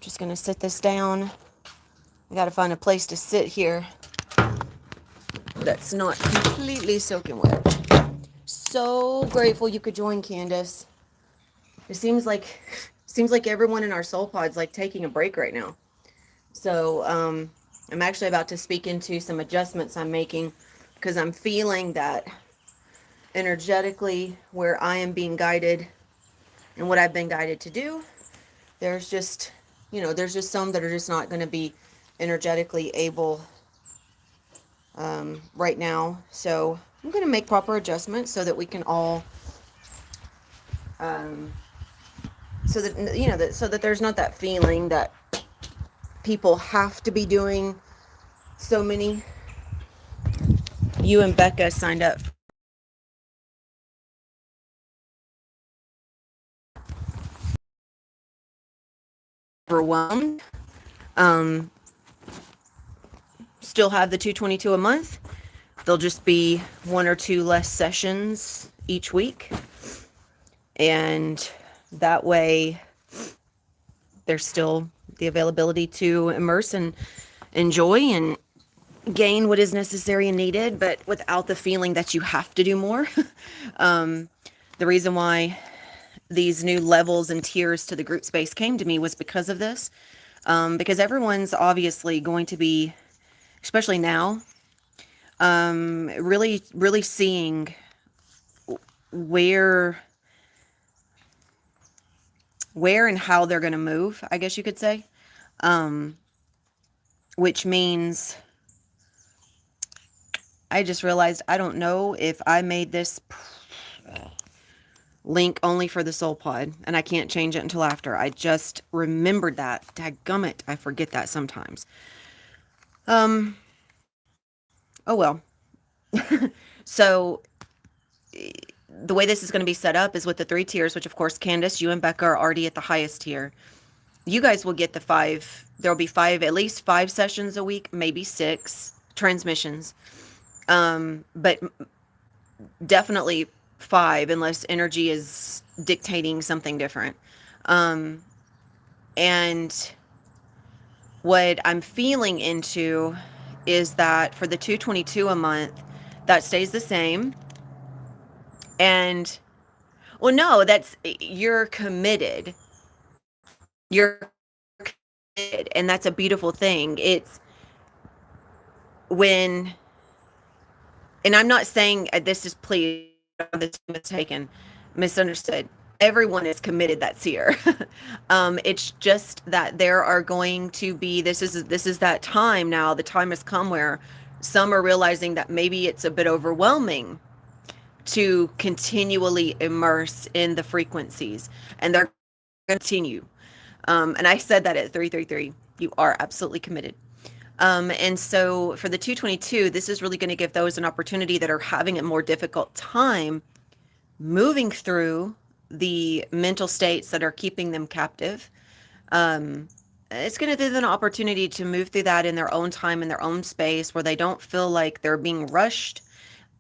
Just going to sit this down. I got to find a place to sit here that's not completely soaking wet. So grateful you could join, Candace. It seems like everyone in our soul pod's like taking a break right now. So I'm actually about to speak into some adjustments I'm making because I'm feeling that energetically where I am being guided and what I've been guided to do, there's just, there's just some that are just not going to be energetically able right now. So I'm going to make proper adjustments so that we can all, so that, so that there's not that feeling that people have to be doing so many. You and Becca signed up overwhelmed. Um, Still have the 222 a month. There'll just be one or two less sessions each week. And that way there's still the availability to immerse and enjoy and gain what is necessary and needed, but without the feeling that you have to do more. The reason why these new levels and tiers to the group space came to me was because of this. Because everyone's obviously going to be, especially now, really, really seeing where and how they're going to move, I guess you could say. Which means I just realized I don't know if I made this link only for the soul pod, and I can't change it until after. I just remembered that. Dadgummit, I forget that sometimes. Oh well. So the way this is going to be set up is with the 3 tiers, which of course, Candace, you and Becca are already at the highest tier. You guys will get the 5. There'll be at least 5 sessions a week, maybe 6 transmissions. But definitely 5 unless energy is dictating something different. And what I'm feeling into is that for the 222 a month, that stays the same. And well, no, you're committed. You're committed, and that's a beautiful thing. It's when, and I'm not saying this is, please, this mistaken, misunderstood. Everyone is committed that's here. It's just that there are going to be, this is that time now. The time has come where some are realizing that maybe it's a bit overwhelming to continually immerse in the frequencies, and they're going to continue. And I said that at 333, you are absolutely committed. And so for the 222, this is really going to give those an opportunity that are having a more difficult time moving through the mental states that are keeping them captive. It's going to give them an opportunity to move through that in their own time, in their own space, where they don't feel like they're being rushed.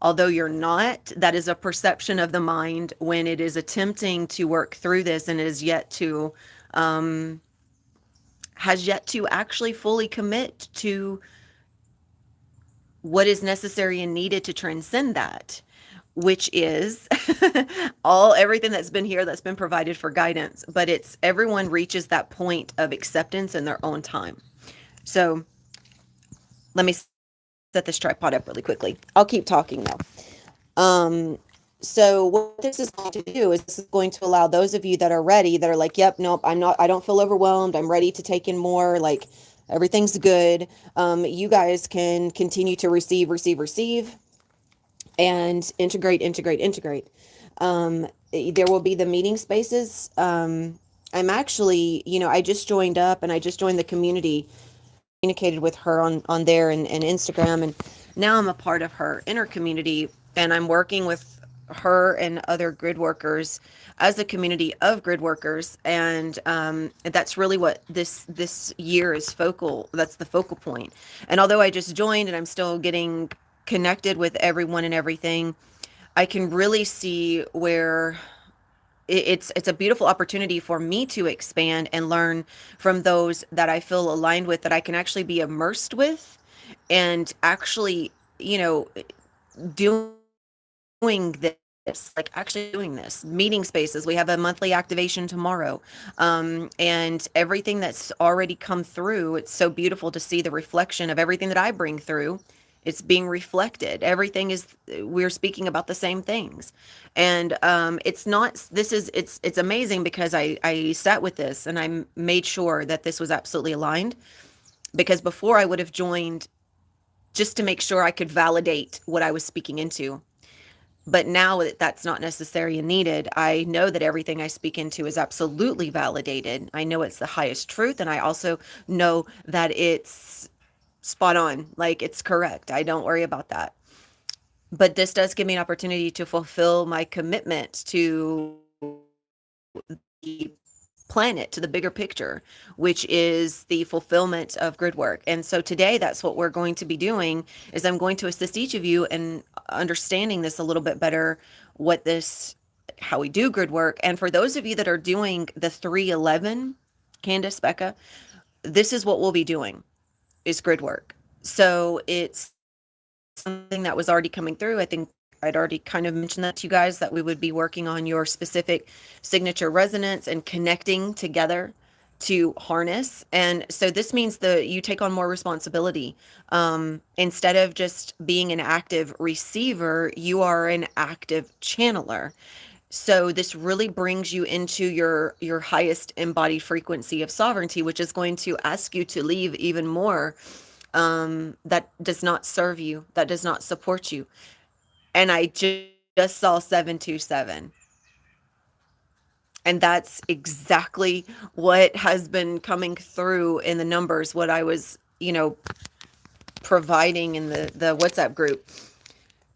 Although you're not, that is a perception of the mind when it is attempting to work through this and is yet to, has yet to actually fully commit to what is necessary and needed to transcend that, which is everything that's been here, that's been provided for guidance. But it's everyone reaches that point of acceptance in their own time. So let me set this tripod up really quickly. I'll keep talking though. So what this is going to do is this is going to allow those of you that are ready, that are like, yep, nope, I don't feel overwhelmed. I'm ready to take in more. Like everything's good. You guys can continue to receive, and integrate. There will be the meeting spaces. I'm actually, I just joined up, and I just joined the community, communicated with her on there and Instagram, and now I'm a part of her inner community, and I'm working with her and other grid workers as a community of grid workers. And that's really what this year is that's the focal point. And although I just joined and I'm still getting connected with everyone and everything, I can really see where it's a beautiful opportunity for me to expand and learn from those that I feel aligned with, that I can actually be immersed with, and actually, you know, doing this, like actually doing this. Meeting spaces. We have a monthly activation tomorrow. And everything that's already come through, it's so beautiful to see the reflection of everything that I bring through. It's being reflected. Everything is, we're speaking about the same things. And it's not, this is, it's amazing because I sat with this and I made sure that this was absolutely aligned, because before I would have joined just to make sure I could validate what I was speaking into. But now that that's not necessary and needed, I know that everything I speak into is absolutely validated. I know it's the highest truth, and I also know that it's spot on, like it's correct. I don't worry about that. But this does give me an opportunity to fulfill my commitment to the planet, to the bigger picture, which is the fulfillment of grid work. And so today, that's what we're going to be doing, is I'm going to assist each of you in understanding this a little bit better, what this, how we do grid work. And for those of you that are doing the 311, Candace, Becca, this is what we'll be doing, is grid work. So it's something that was already coming through. I think I'd already kind of mentioned that to you guys, that we would be working on your specific signature resonance and connecting together to harness. And so this means that you take on more responsibility. Instead of just being an active receiver, you are an active channeler. So this really brings you into your highest embodied frequency of sovereignty, which is going to ask you to leave even more that does not serve you, that does not support you. And I just saw 727. And that's exactly what has been coming through in the numbers, what I was, providing in the WhatsApp group.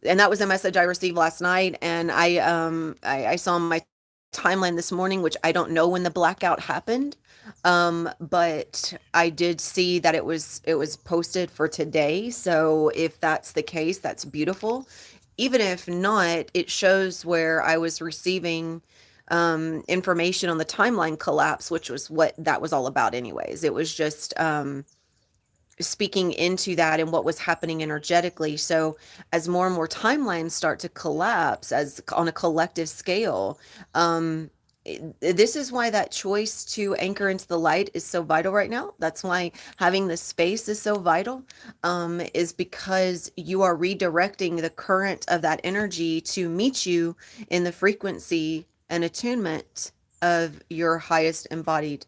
And that was a message I received last night. And I saw my timeline this morning, which I don't know when the blackout happened. But I did see that it was posted for today. So if that's the case, that's beautiful. Even if not, it shows where I was receiving information on the timeline collapse, which was what that was all about anyways. It was just speaking into that and what was happening energetically. So as more and more timelines start to collapse as on a collective scale, this is why that choice to anchor into the light is so vital right now. That's why having this space is so vital, is because you are redirecting the current of that energy to meet you in the frequency and attunement of your highest embodied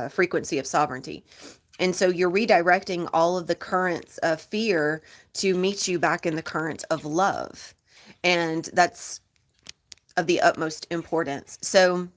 frequency of sovereignty. And so you're redirecting all of the currents of fear to meet you back in the current of love. And that's of the utmost importance. So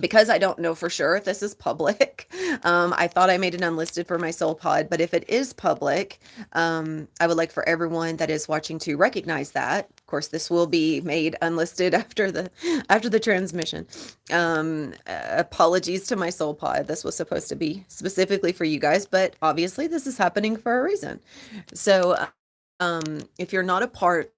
because I don't know for sure if this is public, I thought I made it unlisted for my soul pod, but if it is public, I would like for everyone that is watching to recognize that. Of course, this will be made unlisted after the transmission. Apologies to my soul pod. This was supposed to be specifically for you guys, but obviously this is happening for a reason. So if you're not a part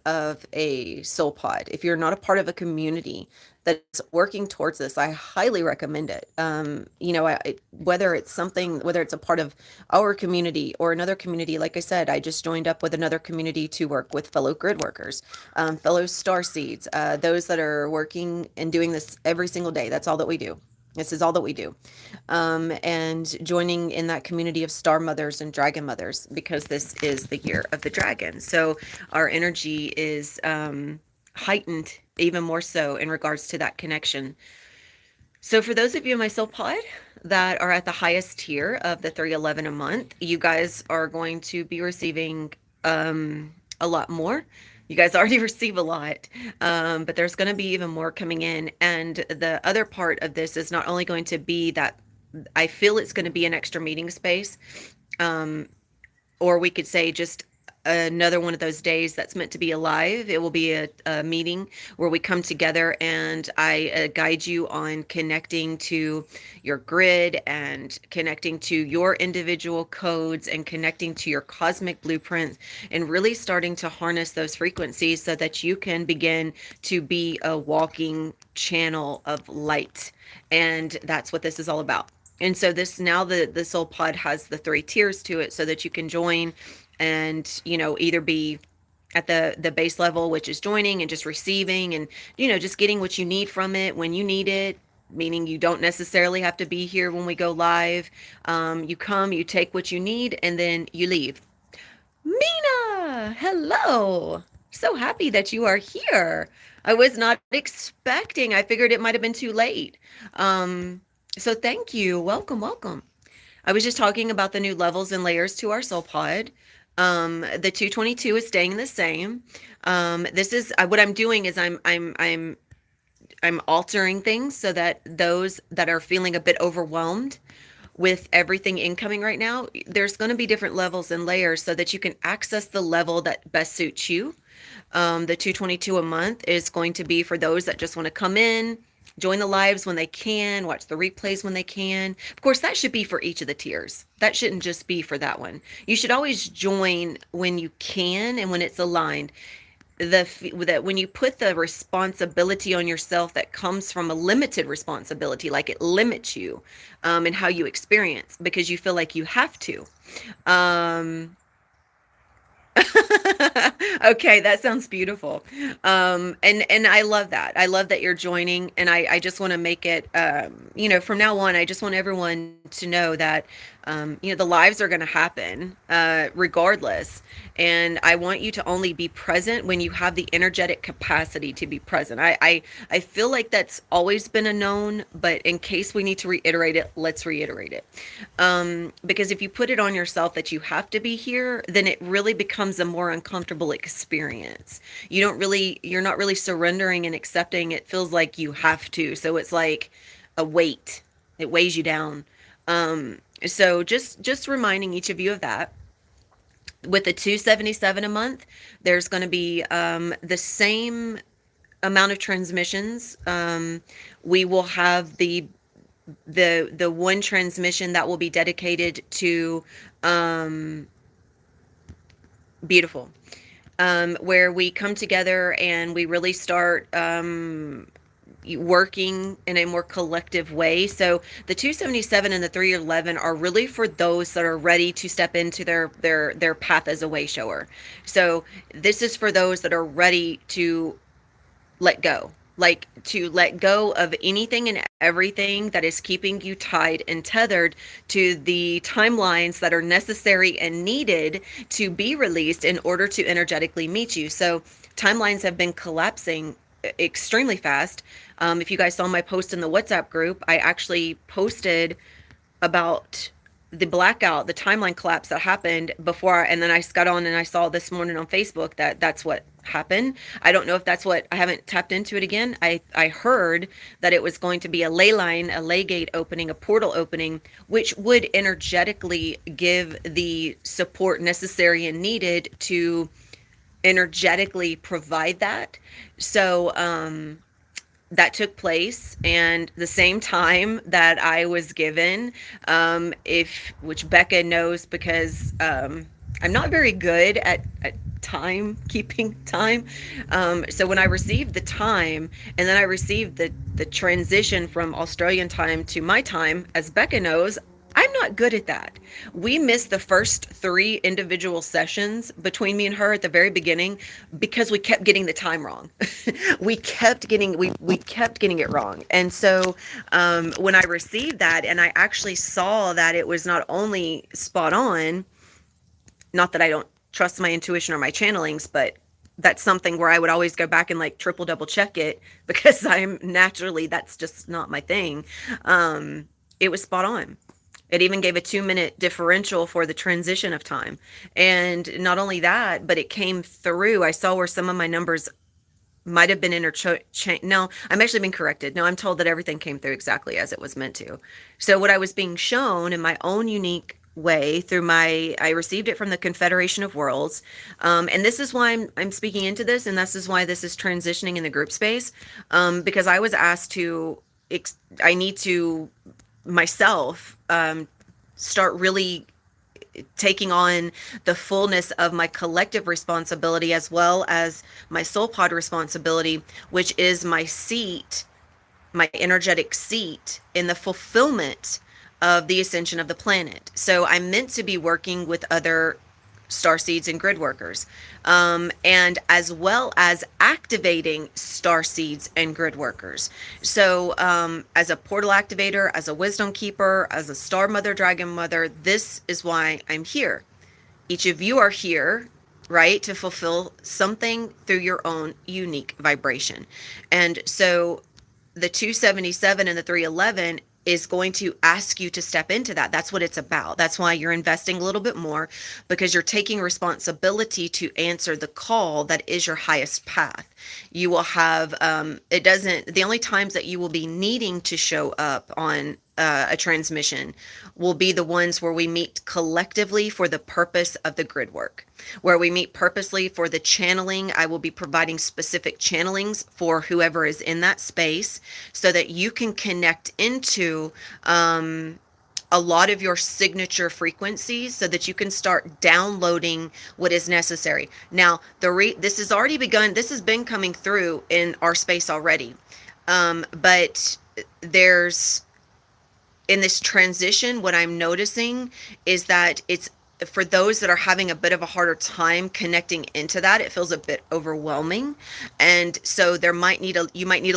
of a soul pod, if you're not a part of a community that's working towards this, I highly recommend it. Whether it's a part of our community or another community, like I said, I just joined up with another community to work with fellow grid workers, fellow star seeds, those that are working and doing this every single day. That's all that we do. This is all that we do. And joining in that community of star mothers and dragon mothers, because this is the year of the dragon. So our energy is heightened even more so in regards to that connection. So for those of you in my soul pod that are at the highest tier of the 311 a month, you guys are going to be receiving a lot more. You guys already receive a lot, but there's going to be even more coming in. And the other part of this is not only going to be that I feel it's going to be an extra meeting space, or we could say just another one of those days that's meant to be alive. It will be a meeting where we come together and I guide you on connecting to your grid and connecting to your individual codes and connecting to your cosmic blueprint and really starting to harness those frequencies so that you can begin to be a walking channel of light. And that's what this is all about. And so this now the soul pod has the 3 tiers to it so that you can join and either be at the base level, which is joining and just receiving and just getting what you need from it when you need it, meaning you don't necessarily have to be here when we go live. You come, you take what you need, and then you leave. Mina, hello. So happy that you are here. I was not expecting. I figured it might have been too late. So thank you. Welcome, welcome. I was just talking about the new levels and layers to our soul pod. The 222 is staying the same. This is what I'm doing is I'm altering things so that those that are feeling a bit overwhelmed with everything incoming right now, there's going to be different levels and layers so that you can access the level that best suits you. The 222 a month is going to be for those that just want to come in, join the lives when they can, watch the replays when they can. Of course, that should be for each of the tiers. That shouldn't just be for that one. You should always join when you can and when it's aligned. That when you put the responsibility on yourself that comes from a limited responsibility, like it limits you in how you experience because you feel like you have to. Okay, that sounds beautiful. And I love that. I love that you're joining, and I just want to make it, from now on, I just want everyone to know that, the lives are going to happen, regardless. And I want you to only be present when you have the energetic capacity to be present. I feel like that's always been a known, but in case we need to reiterate it, let's reiterate it. Because if you put it on yourself that you have to be here, then it really becomes a more uncomfortable experience. You're not really surrendering and accepting. It feels like you have to. So it's like a weight. It weighs you down. So just reminding each of you of that. With the 277 a month, there's going to be the same amount of transmissions. We will have the one transmission that will be dedicated to beautiful, where we come together and we really start working in a more collective way. So the 277 and the 311 are really for those that are ready to step into their path as a way shower. So this is for those that are ready to let go, like to let go of anything and everything that is keeping you tied and tethered to the timelines that are necessary and needed to be released in order to energetically meet you. So timelines have been collapsing extremely fast. If you guys saw my post in the WhatsApp group, I actually posted about the blackout, the timeline collapse that happened before, and then I got on and I saw this morning on Facebook that that's what happened. I don't know if that's what, I haven't tapped into it again. I heard that it was going to be a ley line, a ley gate opening, a portal opening, which would energetically give the support necessary and needed to energetically provide that. So that took place, and the same time that I was given, which Becca knows, because I'm not very good at keeping time. So when I received the time, and then I received the transition from Australian time to my time, as Becca knows, I'm not good at that. We missed the first 3 individual sessions between me and her at the very beginning because we kept getting the time wrong. we kept getting it wrong. And so when I received that and I actually saw that it was not only spot on, not that I don't trust my intuition or my channelings, but that's something where I would always go back and like triple double check it because I'm naturally, that's just not my thing. It was spot on. It even gave a 2-minute differential for the transition of time. And not only that, but it came through. I saw where some of my numbers might have been interchanged. No, I'm actually being corrected. No, I'm told that everything came through exactly as it was meant to. So what I was being shown in my own unique way through I received it from the Confederation of Worlds. And this is why I'm speaking into this, and this is why this is transitioning in the group space. Because I was asked to, I need to myself start really taking on the fullness of my collective responsibility as well as my soul pod responsibility, which is my seat, my energetic seat in the fulfillment of the ascension of the planet. So I'm meant to be working with other star seeds and grid workers, and as well as activating star seeds and grid workers. So as a portal activator, as a wisdom keeper, as a star mother, dragon mother, this is why I'm here. Each of you are here, right, to fulfill something through your own unique vibration. And so the 277 and the 311 is going to ask you to step into that. That's what it's about. That's why you're investing a little bit more, because you're taking responsibility to answer the call that is your highest path. You will have, the only times that you will be needing to show up on a transmission will be the ones where we meet collectively for the purpose of the grid work, where we meet purposely for the channeling. I will be providing specific channelings for whoever is in that space so that you can connect into a lot of your signature frequencies so that you can start downloading what is necessary. Now, this has already begun. This has been coming through in our space already. But there's, in this transition, what I'm noticing is that it's, for those that are having a bit of a harder time connecting into that, it feels a bit overwhelming. And so you might need a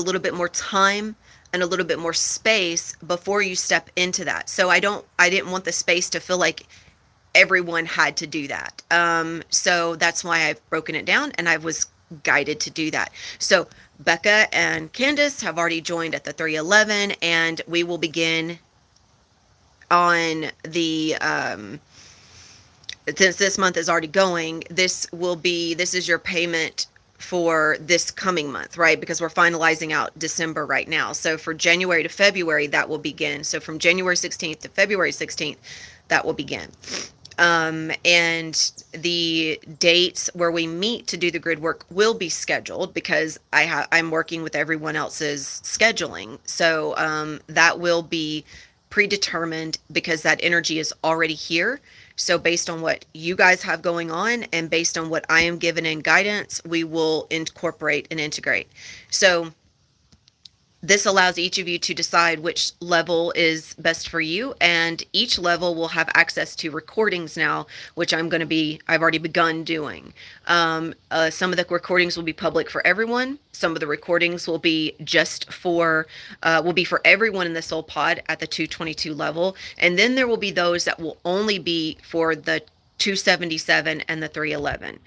little bit more time and a little bit more space before you step into that. So I didn't want the space to feel like everyone had to do that. So that's why I've broken it down, and I was guided to do that. So Becca and Candace have already joined at the 311, and we will begin on the since this month is already going, this is your payment for this coming month, right? Because we're finalizing out December right now. So for January to February, that will begin. So from January 16th to February 16th, that will begin. And the dates where we meet to do the grid work will be scheduled, because I'm working with everyone else's scheduling. So that will be predetermined, because that energy is already here. So based on what you guys have going on and based on what I am given in guidance, we will incorporate and integrate. So this allows each of you to decide which level is best for you, and each level will have access to recordings now, which I've already begun doing. Some of the recordings will be public for everyone. Some of the recordings will be for everyone in the Soul Pod at the 222 level, and then there will be those that will only be for the 277 and the 311.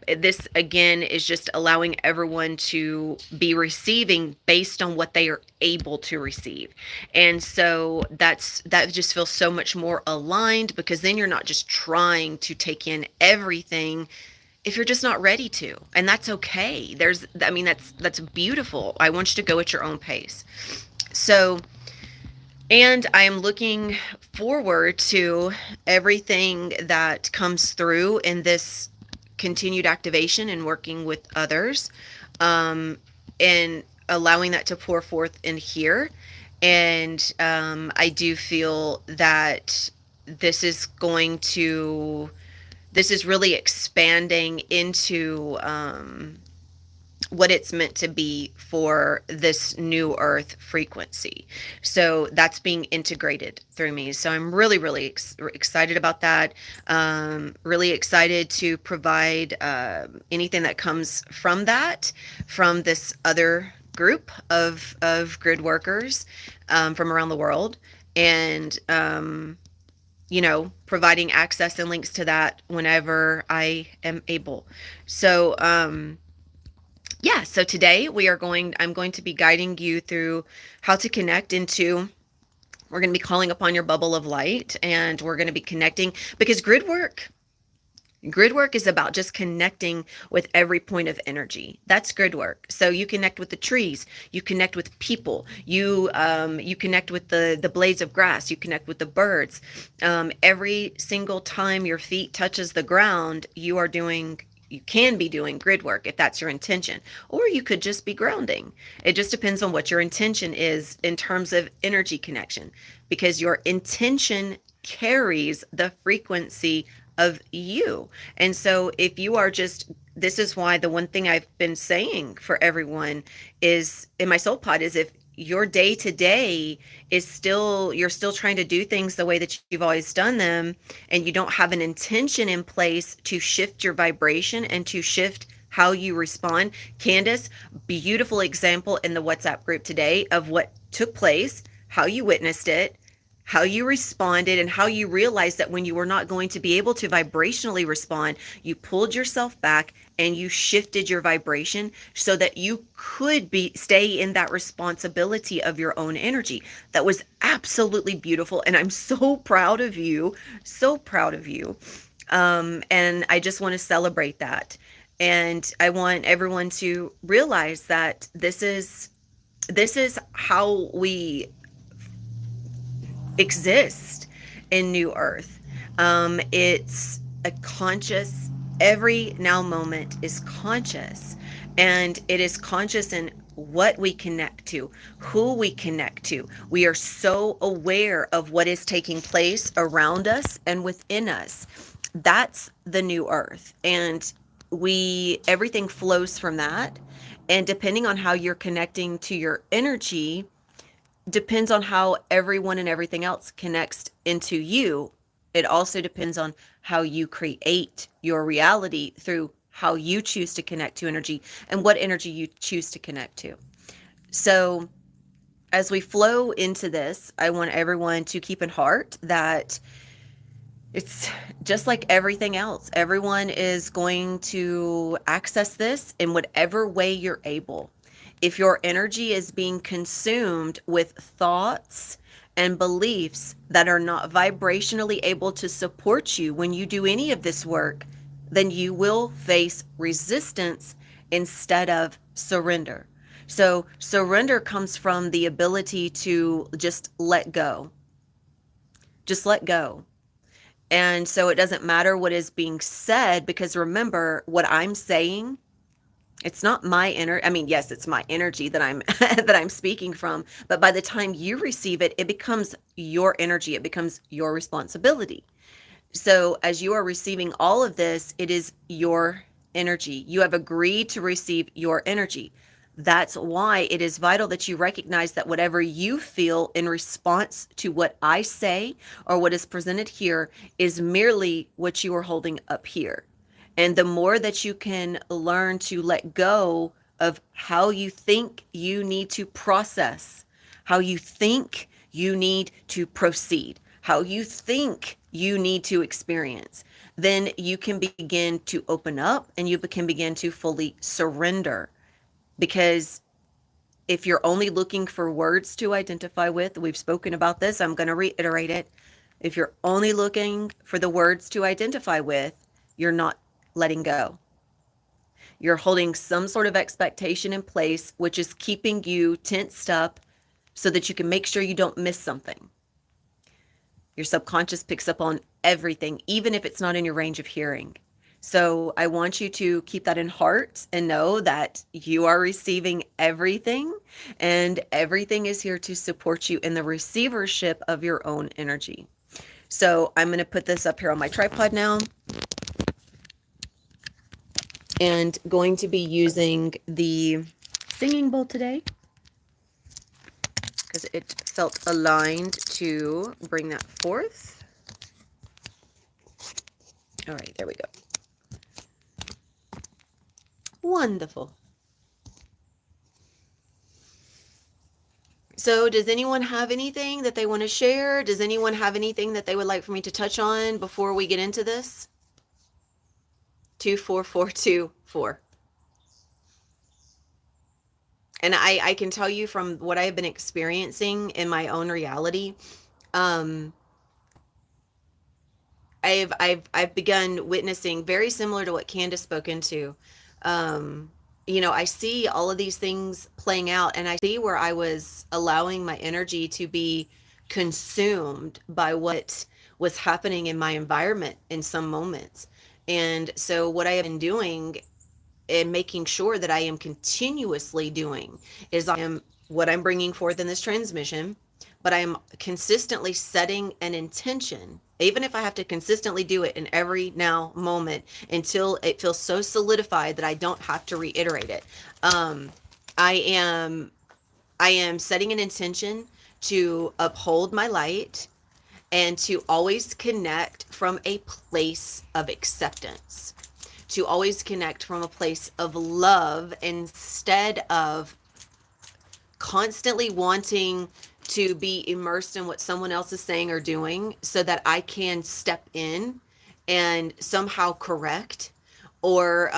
This again is just allowing everyone to be receiving based on what they are able to receive. And so that just feels so much more aligned, because then you're not just trying to take in everything if you're just not ready to. And that's okay. That's beautiful. I want you to go at your own pace. So, and I am looking forward to everything that comes through in this continued activation and working with others, and allowing that to pour forth in here. And I do feel that this is really expanding into what it's meant to be for this new earth frequency. So that's being integrated through me. So I'm really, really excited about that. Really excited to provide anything that comes from this other group of grid workers from around the world. And providing access and links to that whenever I am able. So so today I'm going to be guiding you through how to connect into, we're going to be calling upon your bubble of light, and we're going to be connecting, because grid work, Grid work is about just connecting with every point of energy. That's grid work. So you connect with the trees, you connect with people, you connect with the blades of grass, you connect with the birds. Every single time your feet touches the ground, you can be doing grid work if that's your intention, or you could just be grounding. It just depends on what your intention is in terms of energy connection, because your intention carries the frequency of you. And so if you are just, this is why the one thing I've been saying for everyone is in my soul pod is, if your day to day is still, you're still trying to do things the way that you've always done them, and you don't have an intention in place to shift your vibration and to shift how you respond. Candace, beautiful example in the WhatsApp group today of what took place, how you witnessed it, how you responded, and how you realized that when you were not going to be able to vibrationally respond, you pulled yourself back and you shifted your vibration so that you could be stay in that responsibility of your own energy. That was absolutely beautiful, and I'm so proud of you, so proud of you. And I just want to celebrate that. And I want everyone to realize that this is how we exist in New Earth. It's a conscious, every now moment is conscious, and it is conscious in what we connect to, who we connect to. We are so aware of what is taking place around us and within us. That's the New Earth. And everything flows from that. And depending on how you're connecting to your energy, depends on how everyone and everything else connects into you. It also depends on how you create your reality through how you choose to connect to energy and what energy you choose to connect to. So, as we flow into this, I want everyone to keep in heart that it's just like everything else. Everyone is going to access this in whatever way you're able. If your energy is being consumed with thoughts and beliefs that are not vibrationally able to support you when you do any of this work, then you will face resistance instead of surrender. So, surrender comes from the ability to just let go. Just let go. And so it doesn't matter what is being said, because remember what I'm saying, it's not my I mean, yes, it's my energy that I'm that I'm speaking from, but by the time you receive it, it becomes your energy, it becomes your responsibility. So as you are receiving all of this, it is your energy. You have agreed to receive your energy. That's why it is vital that you recognize that whatever you feel in response to what I say or what is presented here is merely what you are holding up here. And the more that you can learn to let go of how you think you need to process, how you think you need to proceed, how you think you need to experience, then you can begin to open up and you can begin to fully surrender. Because if you're only looking for words to identify with, we've spoken about this, I'm going to reiterate it. If you're only looking for the words to identify with, you're not letting go. You're holding some sort of expectation in place, which is keeping you tensed up so that you can make sure you don't miss something. Your subconscious picks up on everything, even if it's not in your range of hearing. So I want you to keep that in heart and know that you are receiving everything, and everything is here to support you in the receivership of your own energy. So I'm going to put this up here on my tripod now, and going to be using the singing bowl today because it felt aligned to bring that forth. All right, there we go. Wonderful. So does anyone have anything that they want to share? Does anyone have anything that they would like for me to touch on before we get into this? 24424. And I can tell you from what I've been experiencing in my own reality, I've begun witnessing, very similar to what Candace spoke into. Um, I see all of these things playing out, and I see where I was allowing my energy to be consumed by what was happening in my environment in some moments. And so, what I have been doing and making sure that I am continuously doing is I am what I'm bringing forth in this transmission, but I am consistently setting an intention, even if I have to consistently do it in every now moment until it feels so solidified that I don't have to reiterate it. Um, I am I am setting an intention to uphold my light and to always connect from a place of acceptance, to always connect from a place of love instead of constantly wanting to be immersed in what someone else is saying or doing so that I can step in and somehow correct, or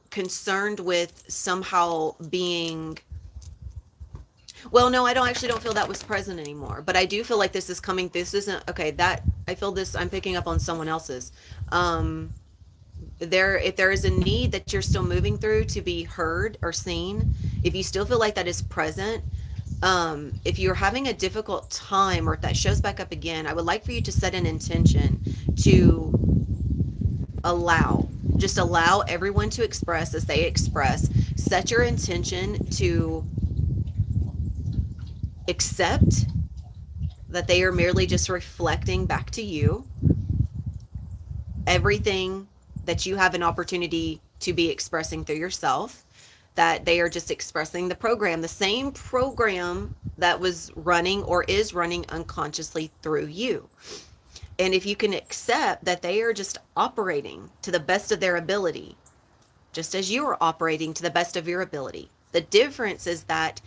concerned with somehow being, well, no, I don't feel that was present anymore, but I do feel like this isn't okay. That I feel this I'm picking up on someone else's. um if there is a need that you're still moving through to be heard or seen, if you still feel like that is present, if you're having a difficult time or if that shows back up again, I would like for you to set an intention to allow, just allow everyone to express as they express. Set your intention to accept that they are merely just reflecting back to you everything that you have an opportunity to be expressing through yourself, that they are just expressing the program, the same program that was running or is running unconsciously through you. And if you can accept that they are just operating to the best of their ability, just as you are operating to the best of your ability, the difference is that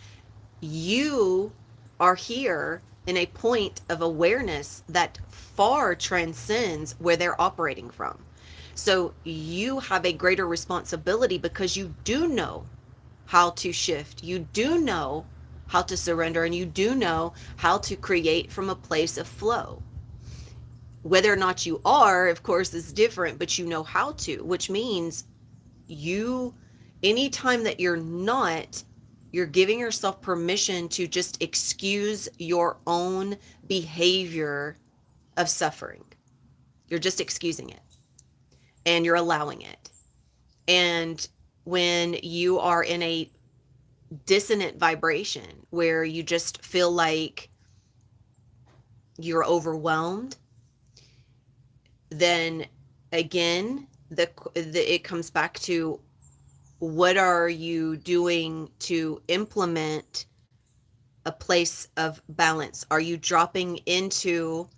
you are here in a point of awareness that far transcends where they're operating from. So you have a greater responsibility because you do know how to shift. You do know how to surrender, and you do know how to create from a place of flow. Whether or not you are, of course, is different, but you know how to, which means you, anytime that you're not, you're giving yourself permission to just excuse your own behavior of suffering. You're just excusing it and you're allowing it. And when you are in a dissonant vibration where you just feel like you're overwhelmed, then again, it comes back to, what are you doing to implement a place of balance? Are you dropping into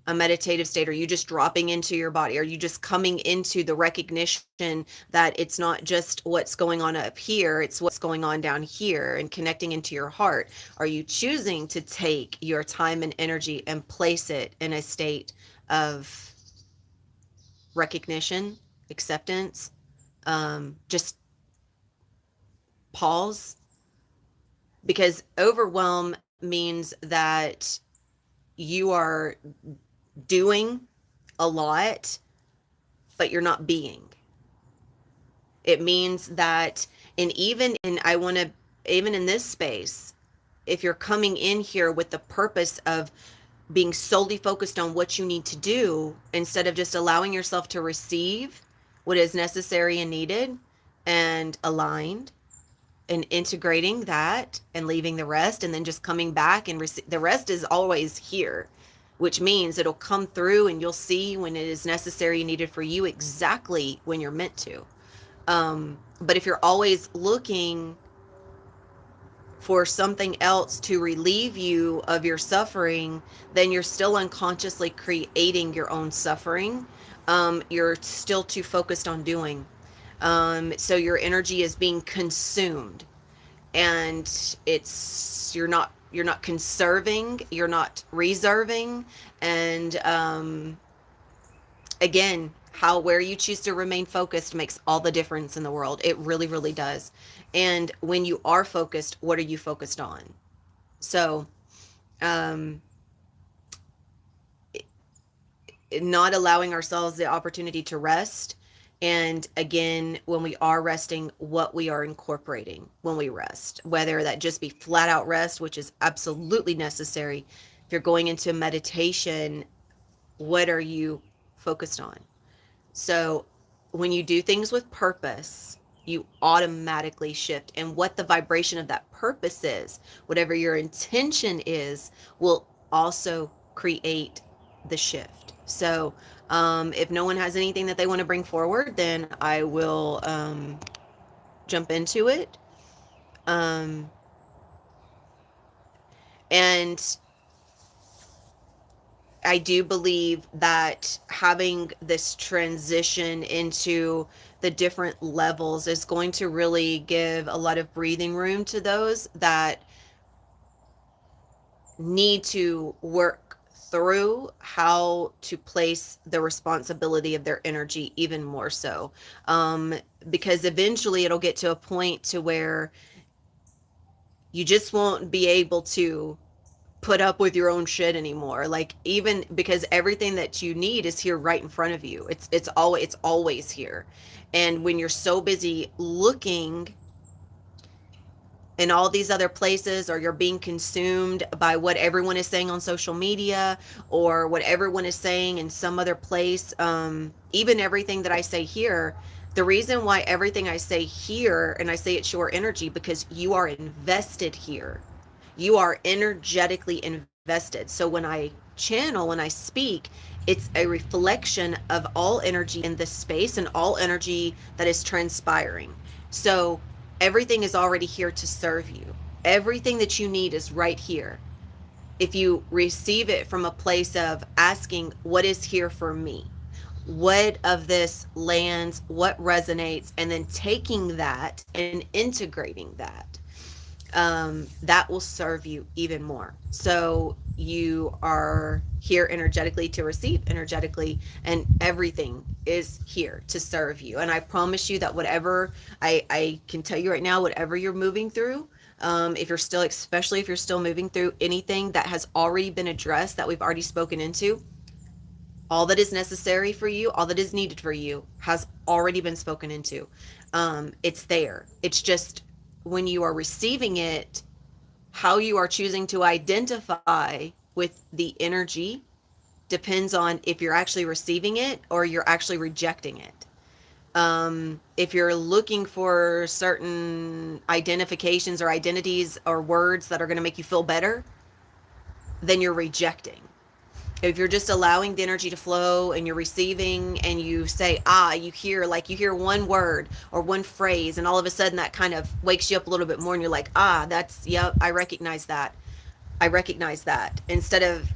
a meditative state? Are you just dropping into your body? Are you just coming into the recognition that it's not just what's going on up here, it's what's going on down here, and connecting into your heart? Are you choosing to take your time and energy and place it in a state of recognition, acceptance, just pause? Because overwhelm means that you are doing a lot, but you're not being. It means that, I want to, even in this space, if you're coming in here with the purpose of being solely focused on what you need to do, instead of just allowing yourself to receive what is necessary and needed and aligned, and integrating that and leaving the rest, and then just coming back and the rest is always here, which means it'll come through and you'll see when it is necessary and needed for you, exactly when you're meant to. But if you're always looking for something else to relieve you of your suffering, then you're still unconsciously creating your own suffering. You're still too focused on doing. So your energy is being consumed, and you're not conserving, you're not reserving. And again, where you choose to remain focused makes all the difference in the world. It really, really does. And when you are focused, what are you focused on? So not allowing ourselves the opportunity to rest. And again, when we are resting, what we are incorporating when we rest, whether that just be flat out rest, which is absolutely necessary. If you're going into meditation, what are you focused on? So when you do things with purpose, you automatically shift. And what the vibration of that purpose is, whatever your intention is, will also create the shift. So if no one has anything that they want to bring forward, then I will jump into it. Um, and I do believe that having this transition into the different levels is going to really give a lot of breathing room to those that need to work through how to place the responsibility of their energy even more so. Because eventually it'll get to a point to where you just won't be able to put up with your own shit anymore, like, even because everything that you need is here right in front of you. It's always here. And when you're so busy looking in all these other places, or you're being consumed by what everyone is saying on social media, or what everyone is saying in some other place, even everything that I say here, the reason why everything I say here, and I say it's your energy, because you are invested here. You are energetically invested. So when I channel, when I speak, it's a reflection of all energy in this space and all energy that is transpiring. So everything is already here to serve you. Everything that you need is right here. If you receive it from a place of asking, what is here for me? What of this lands? What resonates? And then taking that and integrating that, that will serve you even more. So you are here energetically to receive energetically, and everything is here to serve you. And I promise you that whatever I can tell you right now, whatever you're moving through, if you're still, especially if you're still moving through anything that has already been addressed, that we've already spoken into, all that is necessary for you, all that is needed for you has already been spoken into. It's there. It's just when you are receiving it, how you are choosing to identify with the energy depends on if you're actually receiving it or you're actually rejecting it. If you're looking for certain identifications or identities or words that are going to make you feel better, then you're rejecting. If you're just allowing the energy to flow and you're receiving, and you say, you hear one word or one phrase, and all of a sudden that kind of wakes you up a little bit more, and you're like, that's, yep, I recognize that. I recognize that. Instead of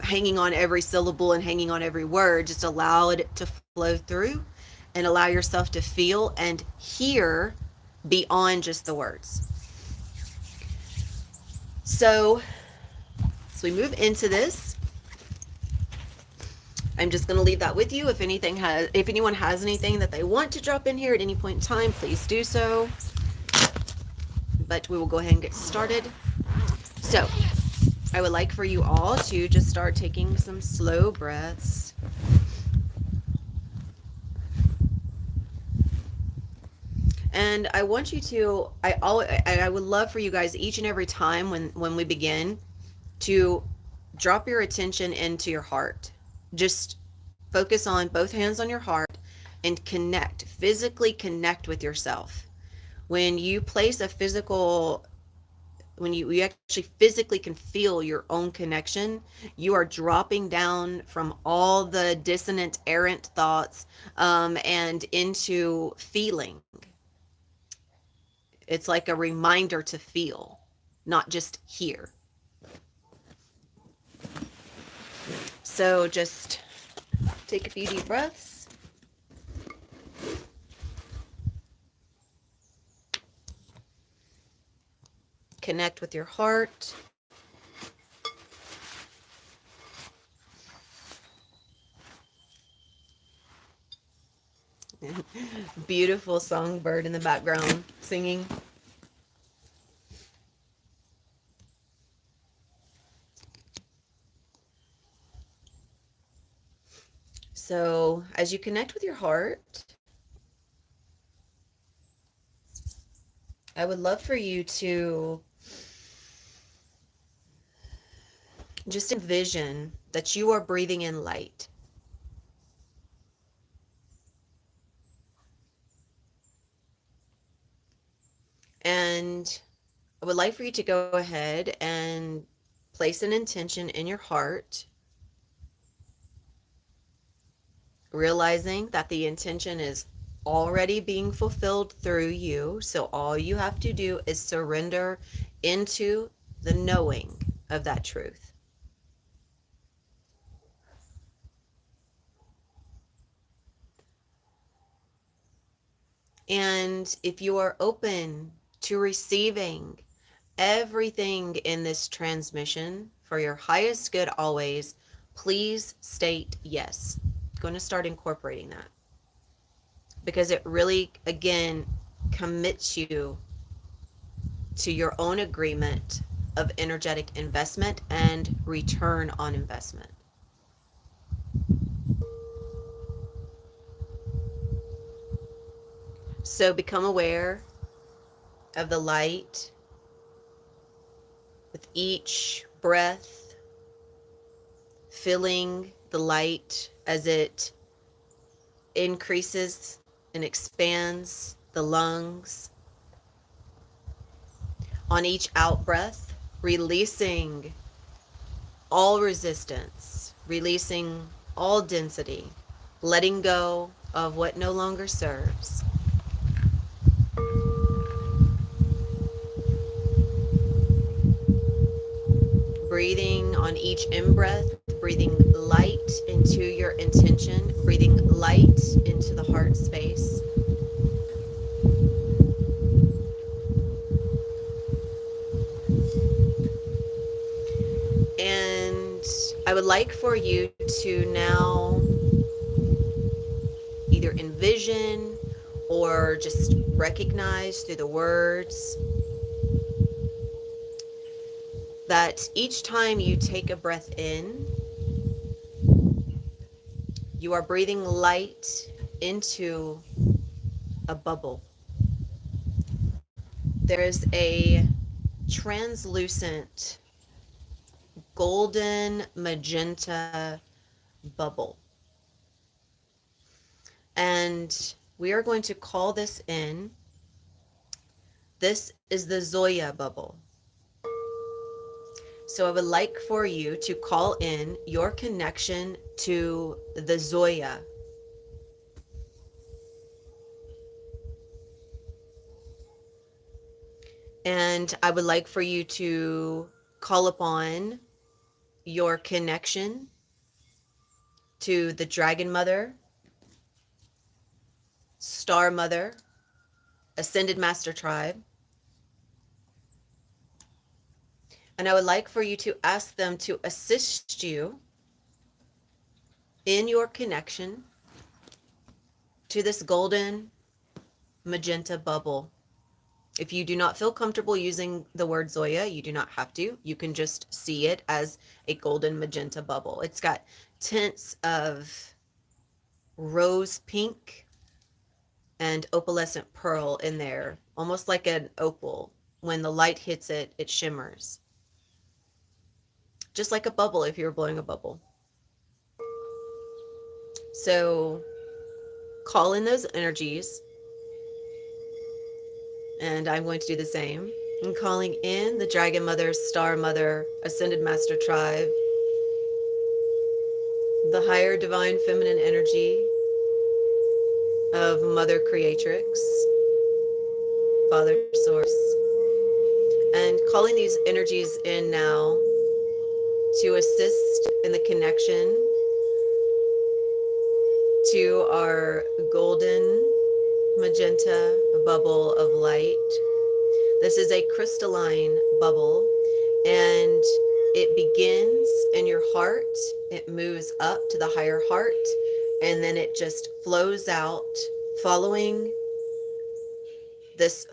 hanging on every syllable and hanging on every word, just allow it to flow through and allow yourself to feel and hear beyond just the words. So as we move into this, I'm just going to leave that with you. If anyone has anything that they want to drop in here at any point in time, please do so. But we will go ahead and get started. So I would like for you all to just start taking some slow breaths. And I want you to, I would love for you guys each and every time when we begin, to drop your attention into your heart. Just focus on both hands on your heart and physically connect with yourself. When you place a physical, when you actually physically can feel your own connection, you are dropping down from all the dissonant, errant thoughts, and into feeling. It's like a reminder to feel, not just hear. So just take a few deep breaths. Connect with your heart. Beautiful songbird in the background singing. So, as you connect with your heart, I would love for you to just envision that you are breathing in light. And I would like for you to go ahead and place an intention in your heart, realizing that the intention is already being fulfilled through you. So all you have to do is surrender into the knowing of that truth. And if you are open to receiving everything in this transmission for your highest good always, please state yes. I'm going to start incorporating that because it really, again, commits you to your own agreement of energetic investment and return on investment. So become aware of the light with each breath, feeling the light as it increases and expands the lungs. On each out breath, releasing all resistance, releasing all density, letting go of what no longer serves. Breathing on each in-breath, breathing light into your intention, breathing light into the heart space. And I would like for you to now either envision or just recognize through the words that each time you take a breath in, you are breathing light into a bubble. There is a translucent golden magenta bubble. And we are going to call this in. This is the Zoya bubble. So I would like for you to call in your connection to the Zoya. And I would like for you to call upon your connection to the Dragon Mother, Star Mother, Ascended Master Tribe. And I would like for you to ask them to assist you in your connection to this golden magenta bubble. If you do not feel comfortable using the word Zoya, you do not have to. You can just see it as a golden magenta bubble. It's got tints of rose pink and opalescent pearl in there, almost like an opal. When the light hits it, it shimmers. Just like a bubble if you were blowing a bubble. So call in those energies. And I'm going to do the same. I'm calling in the Dragon Mother, Star Mother, Ascended Master Tribe, the higher divine feminine energy of Mother Creatrix, Father Source, and calling these energies in now to assist in the connection to our golden magenta bubble of light. This is a crystalline bubble, and it begins in your heart. It moves up to the higher heart, and then it just flows out, following this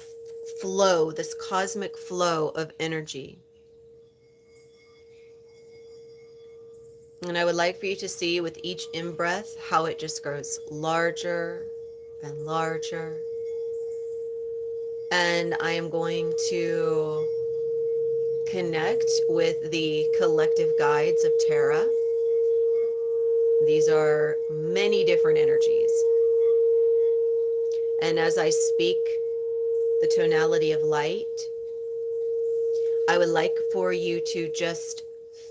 flow, this cosmic flow of energy. And I would like for you to see with each in-breath how it just grows larger and larger. And I am going to connect with the collective guides of Terra. These are many different energies. And as I speak the tonality of light, I would like for you to just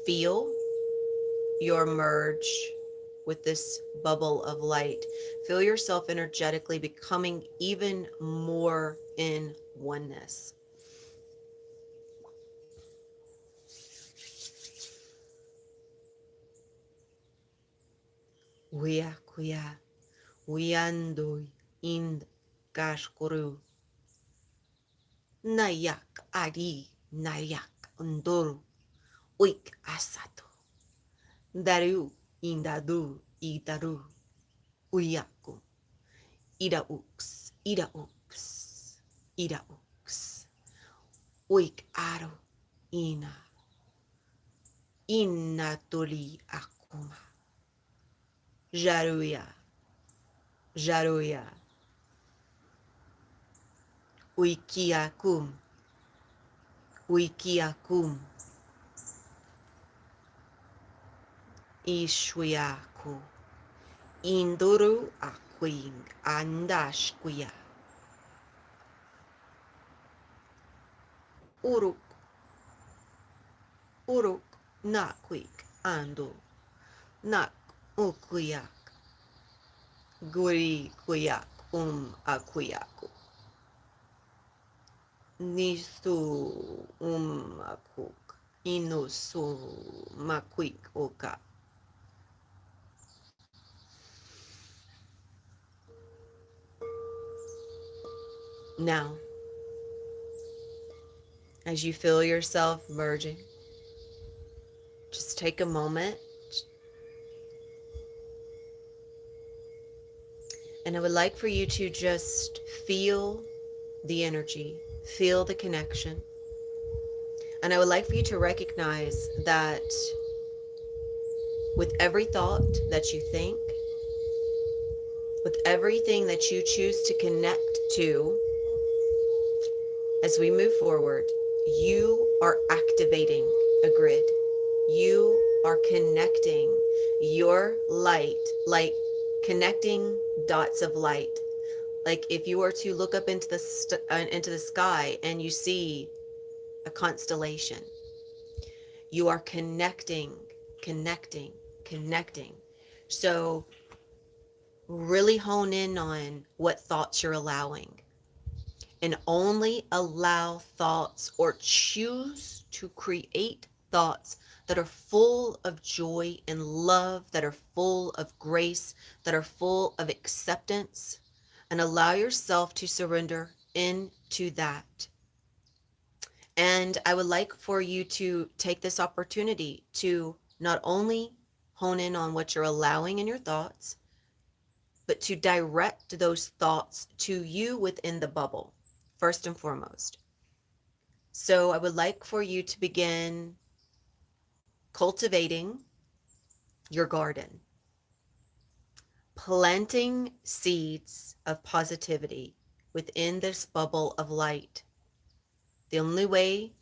feel your merge with this bubble of light. Feel yourself energetically becoming even more in oneness. Wia kuya, wiandoi ind kashkuru, nayak ari nayak undoru, uik asato, daru indadu idaru, uyaku, ida uks, uik aru ina toli akuma, jaruya, uikiakum, ishwiaku, induru akwing andashkuya, uruk, nakwik ando, nak ukuyak, guri kuyak akuyaku, nisu akuk, inusu makwik oka. Now, as you feel yourself merging, just take a moment, and I would like for you to just feel the energy, feel the connection. And I would like for you to recognize that with every thought that you think, with everything that you choose to connect to, as we move forward, you are activating a grid. You are connecting your light, like connecting dots of light. Like if you were to look up into the sky and you see a constellation, you are connecting. So really hone in on what thoughts you're allowing, and only allow thoughts or choose to create thoughts that are full of joy and love, that are full of grace, that are full of acceptance, and allow yourself to surrender into that. And I would like for you to take this opportunity to not only hone in on what you're allowing in your thoughts, but to direct those thoughts to you within the bubble, first and foremost. So I would like for you to begin cultivating your garden, planting seeds of positivity within this bubble of light. The only way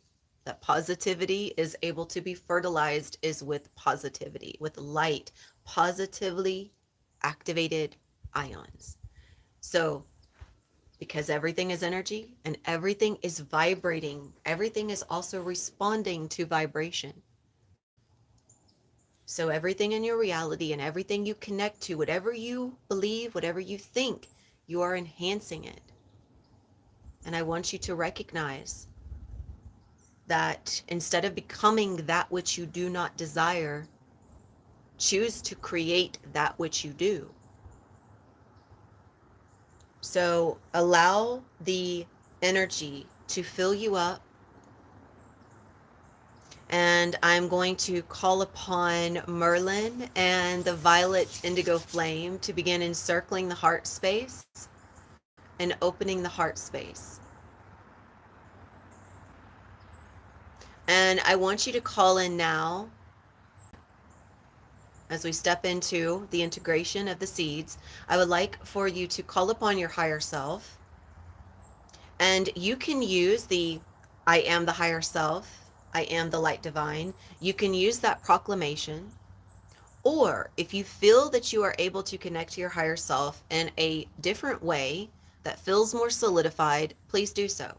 that positivity is able to be fertilized is with positivity, with light, positively activated ions. So, because everything is energy and everything is vibrating, everything is also responding to vibration. So everything in your reality and everything you connect to, whatever you believe, whatever you think, you are enhancing it. And I want you to recognize that instead of becoming that which you do not desire, choose to create that which you do. So allow the energy to fill you up. And I'm going to call upon Merlin and the violet indigo flame to begin encircling the heart space and opening the heart space. And I want you to call in now As we step into the integration of the seeds, I would like for you to call upon your higher self. And you can use the I am the higher self, I am the light divine. You can use that proclamation. Or if you feel that you are able to connect to your higher self in a different way that feels more solidified, please do so.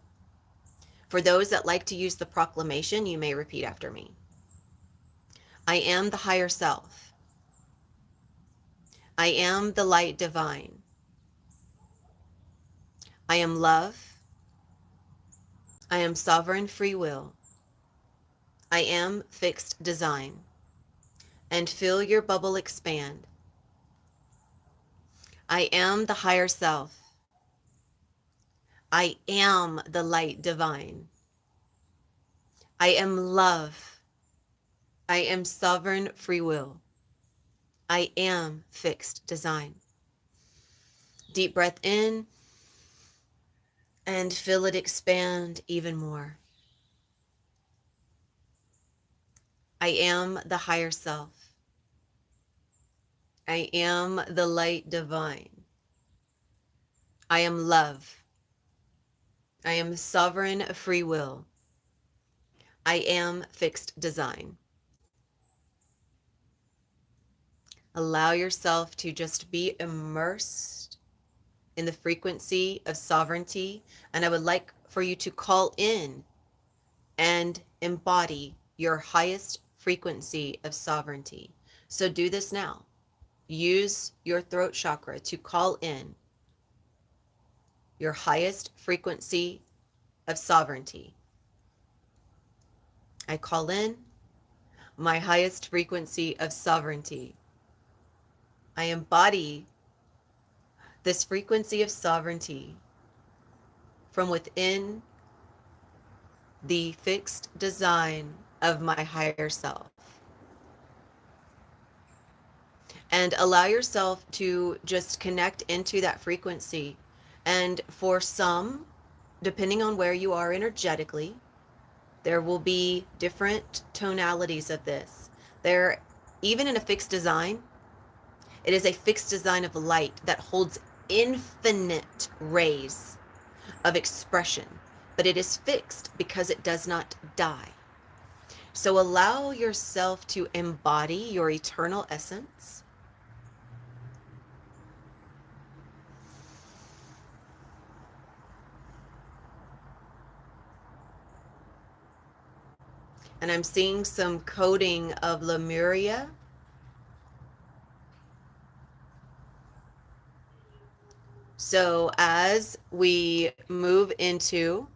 For those that like to use the proclamation, you may repeat after me. I am the higher self. I am the light divine. I am love. I am sovereign free will. I am fixed design. And feel your bubble expand. I am the higher self. I am the light divine. I am love. I am sovereign free will. I am fixed design. Deep breath in and feel it expand even more. I am the higher self. I am the light divine. I am love. I am sovereign free will. I am fixed design. Allow yourself to just be immersed in the frequency of sovereignty. And I would like for you to call in and embody your highest frequency of sovereignty. So do this now. Use your throat chakra to call in your highest frequency of sovereignty. I call in my highest frequency of sovereignty. I embody this frequency of sovereignty from within the fixed design of my higher self. And allow yourself to just connect into that frequency. And for some, depending on where you are energetically, there will be different tonalities of this. There, even in a fixed design, it is a fixed design of light that holds infinite rays of expression, but it is fixed because it does not die. So allow yourself to embody your eternal essence. And I'm seeing some coding of Lemuria. So as we move into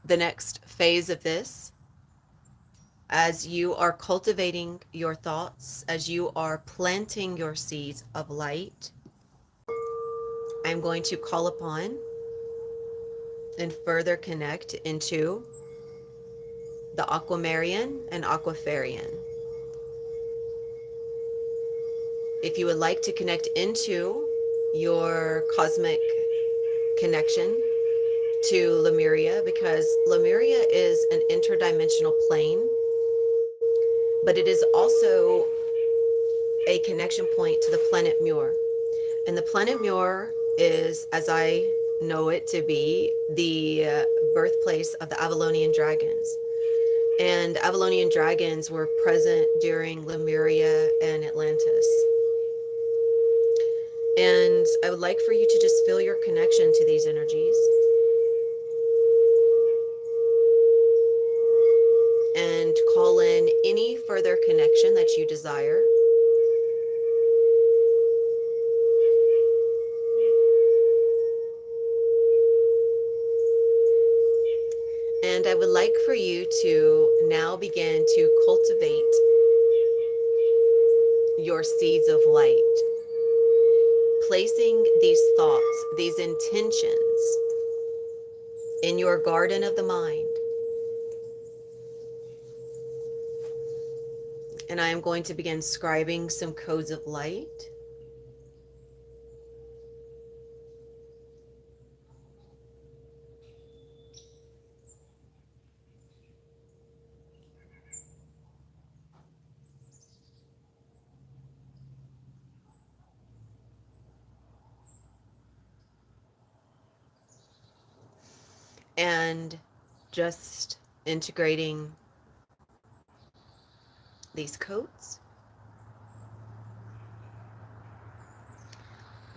the next phase of this, as you are cultivating your thoughts, as you are planting your seeds of light, I'm going to call upon and further connect into the Aquamarian and Aquafarian. If you would like to connect into your cosmic connection to Lemuria, because Lemuria is an interdimensional plane, but it is also a connection point to the planet Muir. And the planet Muir is, as I know it to be, the birthplace of the Avalonian dragons. And Avalonian dragons were present during Lemuria and Atlantis. And I would like for you to just feel your connection to these energies. And call in any further connection that you desire. And I would like for you to now begin to cultivate your seeds of light, placing these thoughts, these intentions in your garden of the mind. And I am going to begin scribing some codes of light. and just integrating these codes.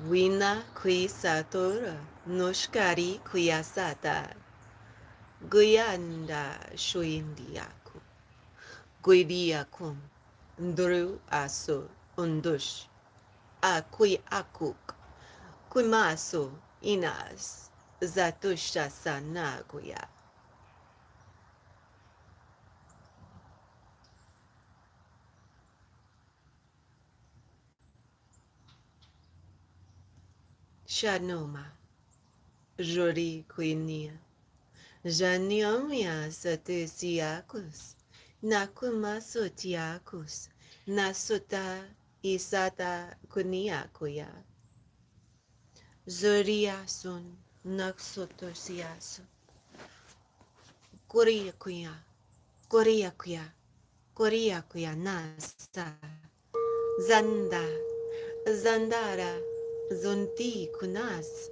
Wina qui satora noshkari quiasata guyanda shuindiaku guidiakum ndru aso undush akui akuk kuimaso inas zatusha sanaguya shanoma jori quinia Janiomia satesiacus, nakumasotiacus, nasuta isata kuniakuya, zuriasun naksotosiasu, kuriakuya, kuriakuya, kuriakuya nasa, zanda, zandara, zunti kunas,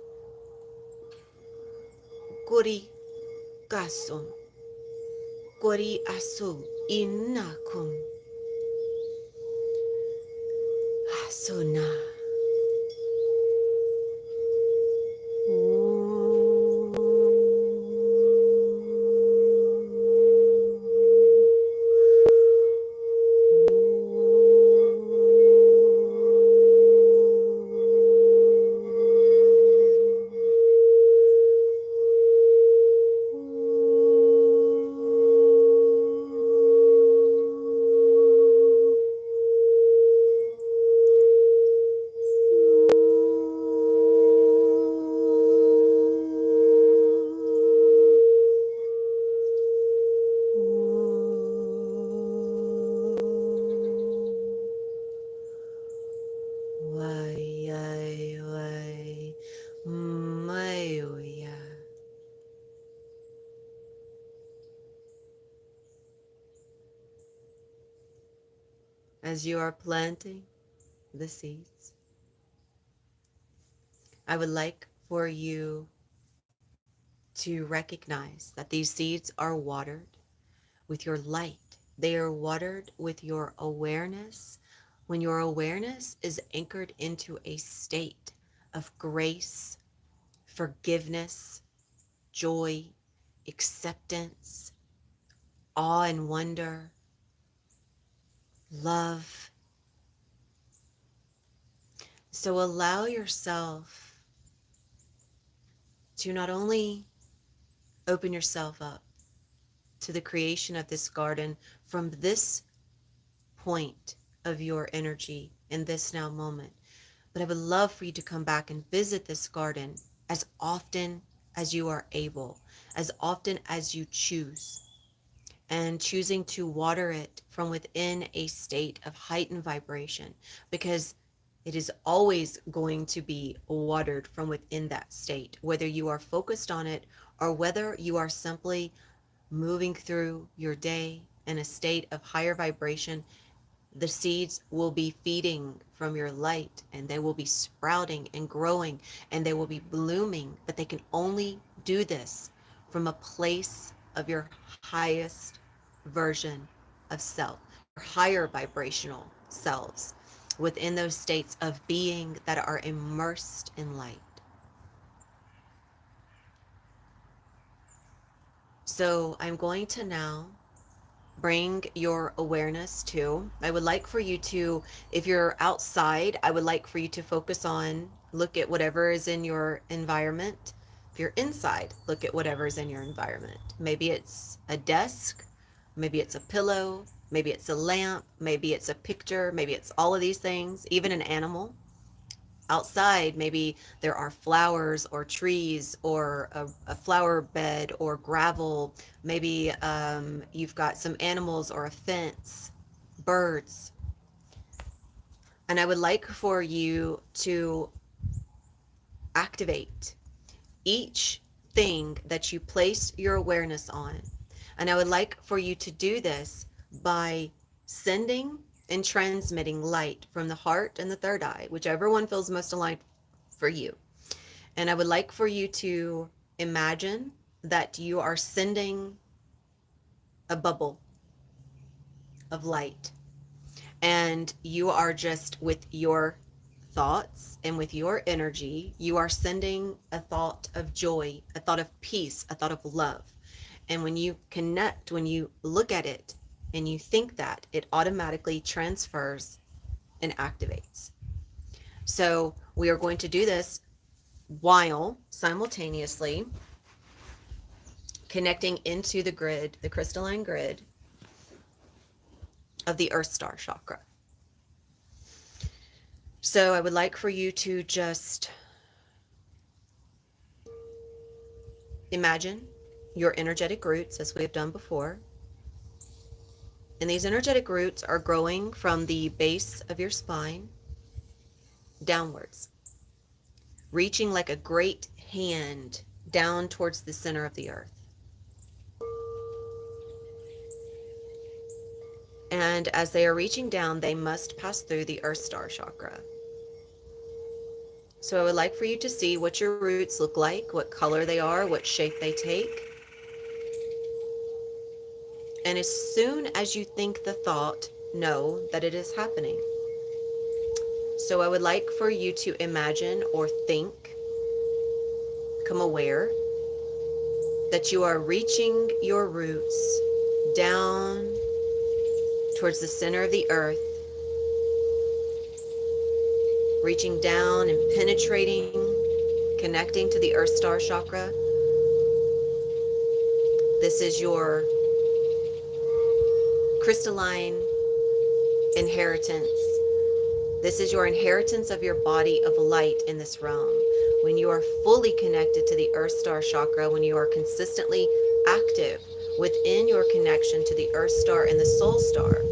kuri kasun, kuri asu inakum, asuna. As you are planting the seeds, I would like for you to recognize that these seeds are watered with your light. They are watered with your awareness. When your awareness is anchored into a state of grace, forgiveness, joy, acceptance, awe and wonder, love. So allow yourself to not only open yourself up to the creation of this garden from this point of your energy in this now moment, but I would love for you to come back and visit this garden as often as you are able, as often as you choose, and choosing to water it from within a state of heightened vibration, because it is always going to be watered from within that state, whether you are focused on it or whether you are simply moving through your day in a state of higher vibration. The seeds will be feeding from your light, and they will be sprouting and growing, and they will be blooming, but they can only do this from a place of your highest version of self, your higher vibrational selves, within those states of being that are immersed in light. So I'm going to now bring your awareness to, I would like for you to, if you're outside, I would like for you to focus on, look at whatever is in your environment. If you're inside, look at whatever is in your environment. Maybe it's a desk, maybe it's a pillow, maybe it's a lamp, maybe it's a picture, maybe it's all of these things, even an animal. Outside, maybe there are flowers or trees or a flower bed or gravel. Maybe you've got some animals or a fence, birds. And I would like for you to activate each thing that you place your awareness on. And I would like for you to do this by sending and transmitting light from the heart and the third eye, whichever one feels most aligned for you. And I would like for you to imagine that you are sending a bubble of light, and you are just with your thoughts and with your energy, you are sending a thought of joy, a thought of peace, a thought of love. And when you connect, when you look at it and you think that, it automatically transfers and activates. So we are going to do this while simultaneously connecting into the grid, the crystalline grid of the Earth Star chakra. So I would like for you to just imagine your energetic roots, as we have done before. And these energetic roots are growing from the base of your spine downwards, reaching like a great hand down towards the center of the earth. And as they are reaching down, they must pass through the Earth Star chakra. So I would like for you to see what your roots look like, what color they are, what shape they take. And as soon as you think the thought, know that it is happening. So I would like for you to imagine or think, become aware that you are reaching your roots down towards the center of the earth, reaching down and penetrating, connecting to the Earth Star chakra. This is your crystalline inheritance. This is your inheritance of your body of light in this realm. When you are fully connected to the Earth Star chakra, when you are consistently active within your connection to the Earth Star and the Soul Star,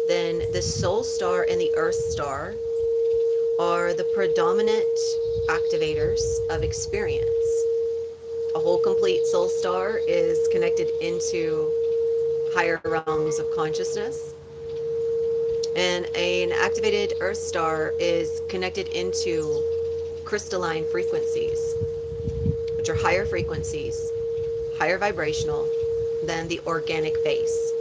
then the Soul Star and the Earth Star are the predominant activators of experience. A whole complete Soul Star is connected into higher realms of consciousness, and an activated Earth Star is connected into crystalline frequencies, which are higher frequencies, higher vibrational than the organic base.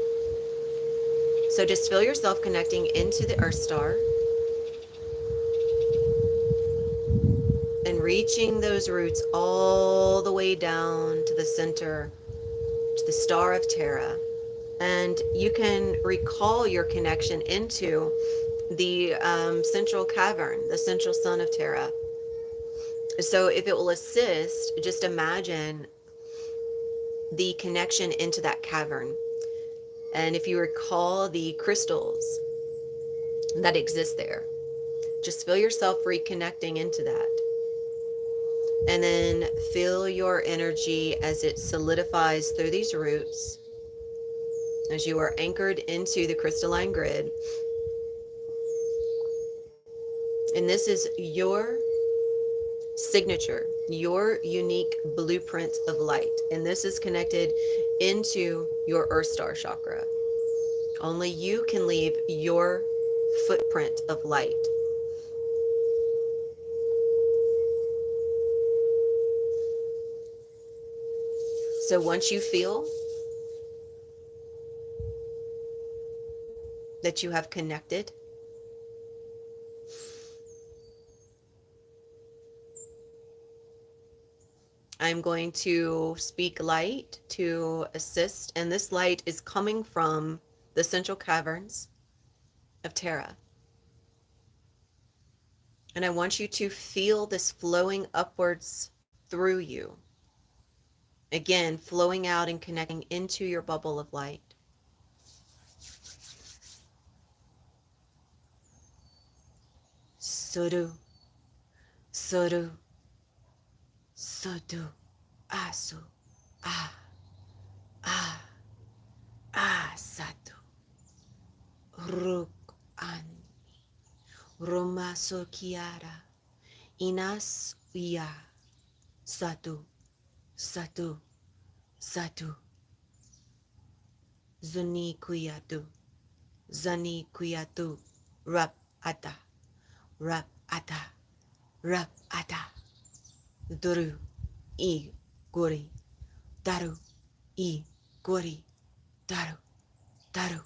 So just feel yourself connecting into the Earth Star and reaching those roots all the way down to the center, to the star of Terra. And you can recall your connection into the central cavern, the central sun of Terra. So if it will assist, just imagine the connection into that cavern. And if you recall the crystals that exist there, just feel yourself reconnecting into that. And then feel your energy as it solidifies through these roots, as you are anchored into the crystalline grid. And this is your signature, your unique blueprint of light. And this is connected into your Earth Star chakra. Only you can leave your footprint of light. So once you feel that you have connected, I'm going to speak light to assist, and this light is coming from the central caverns of Terra. And I want you to feel this flowing upwards through you. Again, flowing out and connecting into your bubble of light. Suru, suru, sodu, asu, ah, ah, ah, satu, ruk, an, rumaso kiara, inas, iya, satu, satu, satu, zuni kuyatu, zani kuyatu, rap ata, rap ata, rap ata, duru, I, guri, daru, I, gori, daru, daru,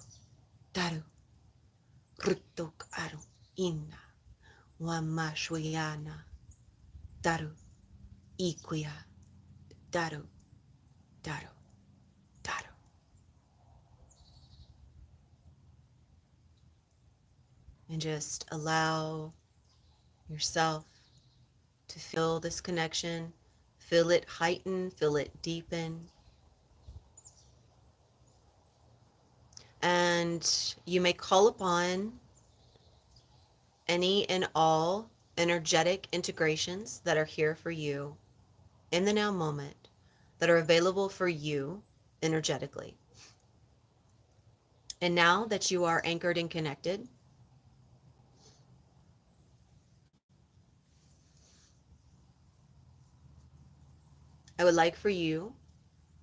daru, rutok aru, inna, wamashuyana, daru, ikuya, daru, daru, daru. And just allow yourself to feel this connection, feel it heighten, feel it deepen. And you may call upon any and all energetic integrations that are here for you in the now moment, that are available for you energetically. And now that you are anchored and connected, I would like for you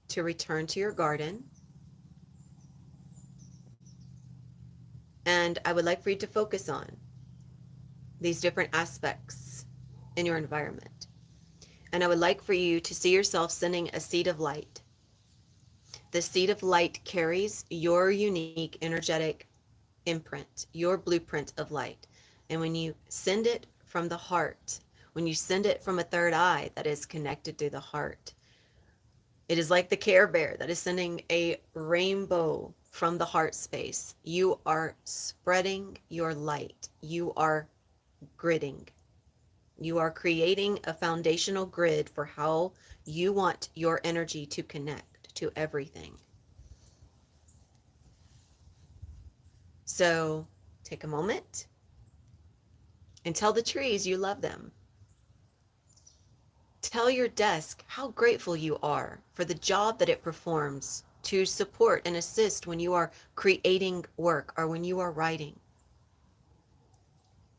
to return to your garden, and I would like for you to focus on these different aspects in your environment. And I would like for you to see yourself sending a seed of light. The seed of light carries your unique energetic imprint, your blueprint of light. And when you send it from the heart, when you send it from a third eye that is connected to the heart, it is like the Care Bear that is sending a rainbow from the heart space. You are spreading your light. You are gridding. You are creating a foundational grid for how you want your energy to connect to everything. So take a moment and tell the trees you love them. Tell your desk how grateful you are for the job that it performs to support and assist when you are creating work or when you are writing.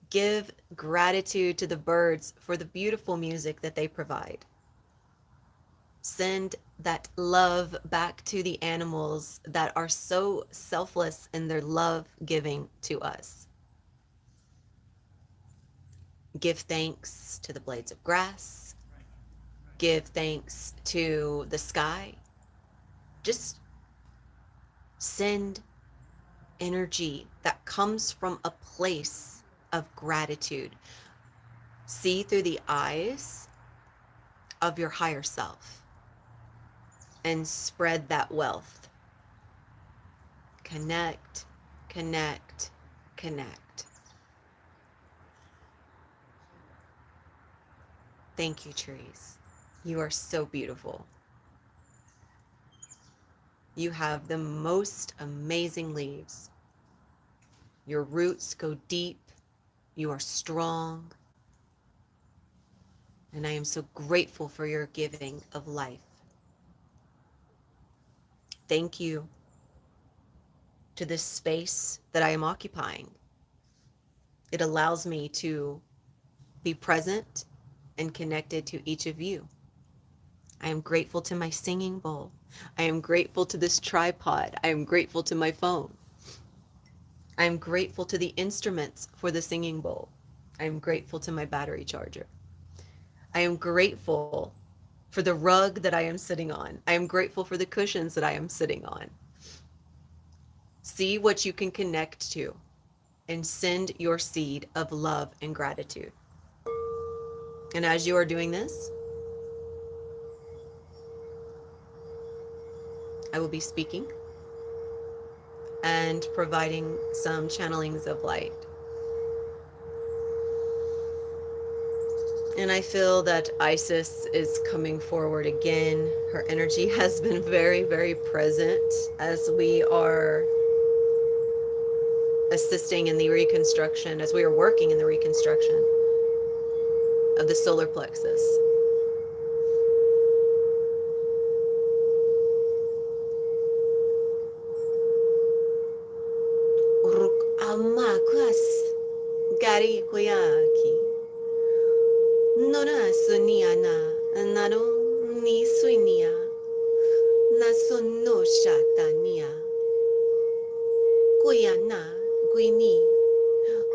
Give gratitude to the birds for the beautiful music that they provide. Send that love back to the animals that are so selfless in their love giving to us. Give thanks to the blades of grass. Give thanks to the sky. Just send energy that comes from a place of gratitude. See through the eyes of your higher self and spread that wealth. Connect, connect, connect. Thank you, trees. You are so beautiful. You have the most amazing leaves. Your roots go deep. You are strong. And I am so grateful for your giving of life. Thank you to this space that I am occupying. It allows me to be present and connected to each of you. I am grateful to my singing bowl. I am grateful to this tripod. I am grateful to my phone. I am grateful to the instruments for the singing bowl. I am grateful to my battery charger. I am grateful for the rug that I am sitting on. I am grateful for the cushions that I am sitting on. See what you can connect to and send your seed of love and gratitude. And as you are doing this, I will be speaking and providing some channelings of light. And I feel that Isis is coming forward again. Her energy has been very, very present as we are assisting in the reconstruction, as we are working in the reconstruction of the solar plexus. Ruk amakuas gari kuyaki. Nona suniana nano ni suinia. Nasono shatania. Kuyana guini.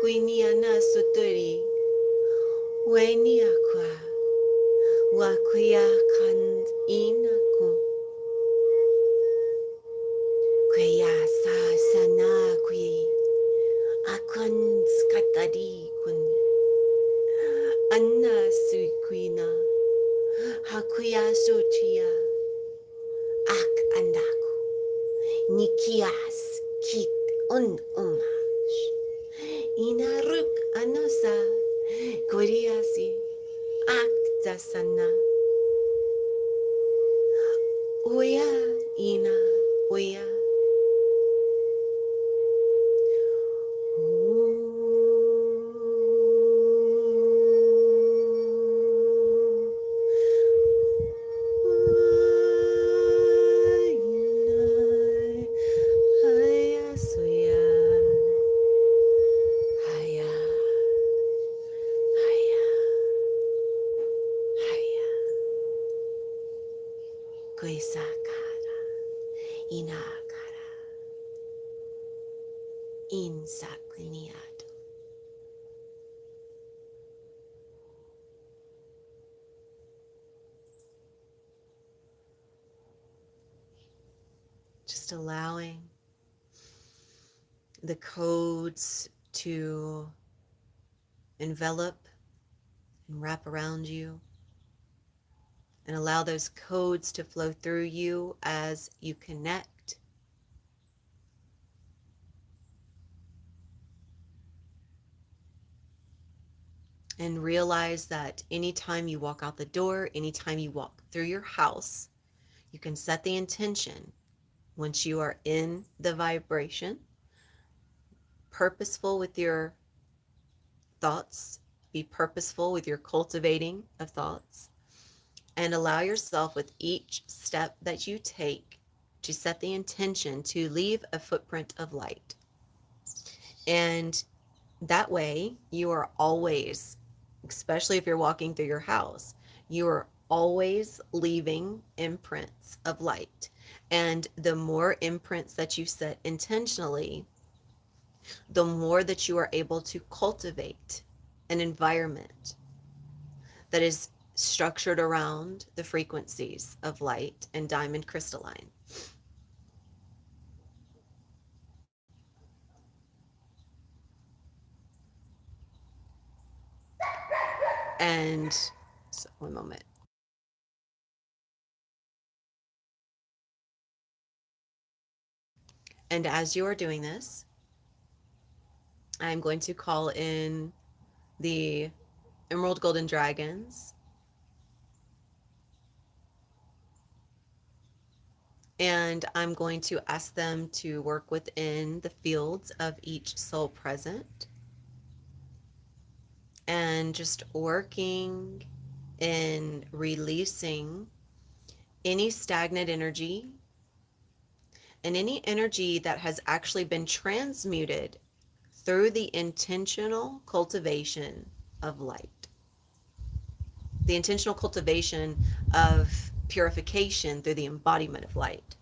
Guiniana suturi. Wenia kwa. Wakuya kand inaku. Inaruk anosa. Kuriasi. Aktasana. Uya. Ina. Uya. Kuisakara, inakara, insakuniado. Just allowing the codes to envelop and wrap around you, and allow those codes to flow through you as you connect. And realize that anytime you walk out the door, anytime you walk through your house, you can set the intention once you are in the vibration, purposeful with your thoughts, be purposeful with your cultivating of thoughts, and allow yourself with each step that you take to set the intention to leave a footprint of light. And that way, you are always, especially if you're walking through your house, you are always leaving imprints of light. And the more imprints that you set intentionally, the more that you are able to cultivate an environment that is structured around the frequencies of light and diamond crystalline. And so, one moment. And as you are doing this, I'm going to call in the Emerald Golden Dragons, and I'm going to ask them to work within the fields of each soul present, and just working in releasing any stagnant energy and any energy that has actually been transmuted through the intentional cultivation of light, the intentional cultivation of purification through the embodiment of light.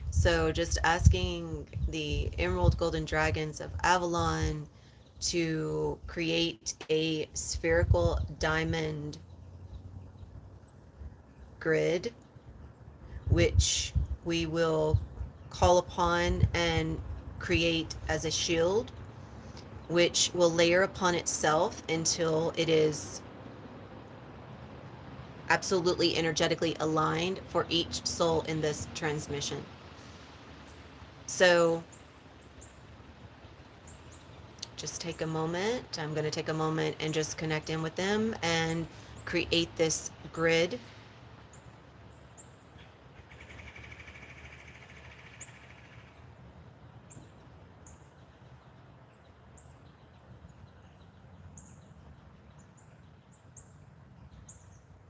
So just asking the Emerald Golden Dragons of Avalon to create a spherical diamond grid, which we will call upon and create as a shield, which will layer upon itself until it is absolutely energetically aligned for each soul in this transmission. So just take a moment. I'm going to take a moment and just connect in with them and create this grid.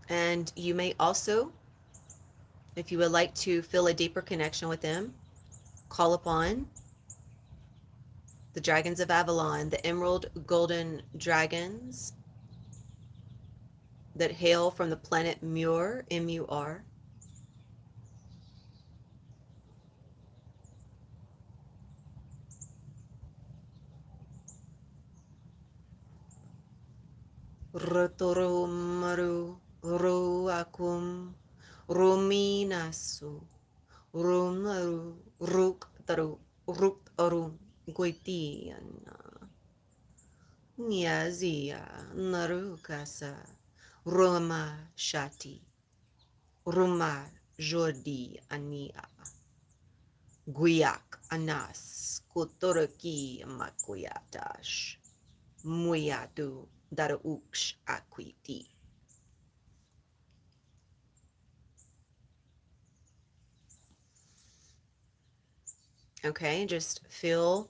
And you may also, if you would like to feel a deeper connection with them, call upon the Dragons of Avalon, the Emerald Golden Dragons that hail from the planet Mur, M-U-R. Rotorumaru, Ruakum, Ruminasu, Rumaru, Ruktaru, Ruktarum, Guitiana, Niazia, Narukasa, Roma Shati, Ruma Jodi Ania, Guiak Anas, Kutoroki makuyatash. Muyatu daruuksh akwiti. Okay, just feel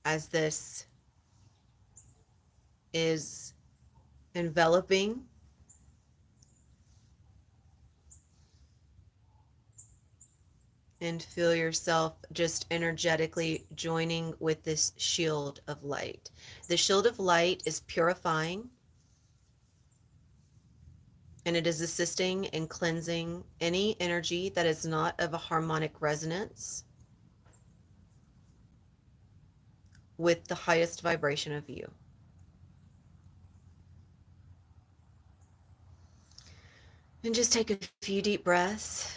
as this is enveloping and feel yourself just energetically joining with this shield of light. The shield of light is purifying and it is assisting in cleansing any energy that is not of a harmonic resonance with the highest vibration of you. And just take a few deep breaths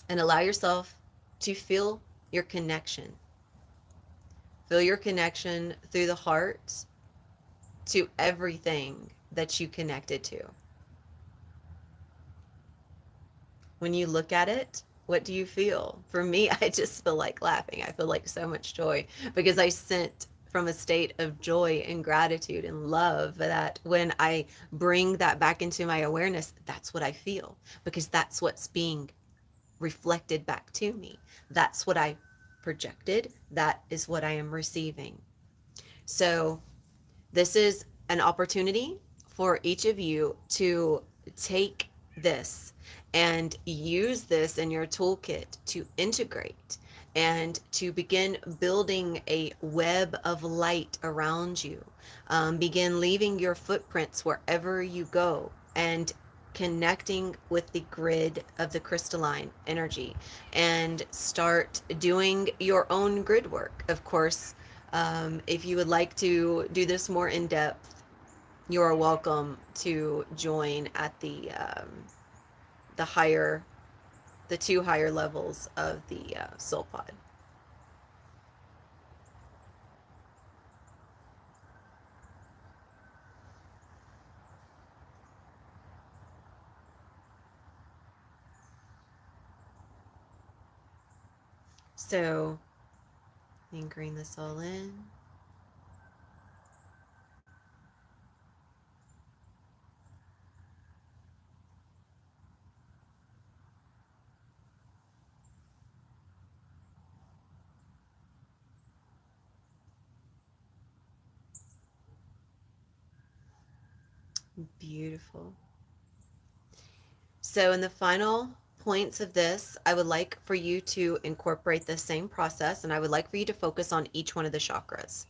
and allow yourself to feel your connection. Feel your connection through the heart to everything that you connected to. When you look at it, what do you feel? For me, I just feel like laughing. I feel like so much joy because I sent from a state of joy and gratitude and love that when I bring that back into my awareness, that's what I feel because that's what's being reflected back to me. That's what I projected. That is what I am receiving. So this is an opportunity for each of you to take this and use this in your toolkit to integrate and to begin building a web of light around you. Begin leaving your footprints wherever you go and connecting with the grid of the crystalline energy and start doing your own grid work. Of course, if you would like to do this more in depth, you are welcome to join at the higher, the two higher levels of the soul pod. So, anchoring this all in. Beautiful. So, in the final points of this, I would like for you to incorporate the same process and I would like for you to focus on each one of the chakras.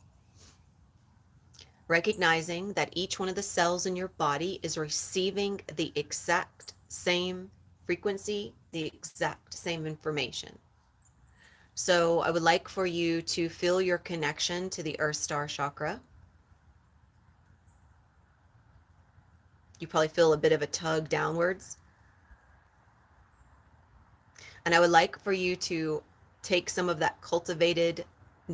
Recognizing that each one of the cells in your body is receiving the exact same frequency, the exact same information. So I would like for you to feel your connection to the Earth Star chakra. You probably feel a bit of a tug downwards. And I would like for you to take some of that cultivated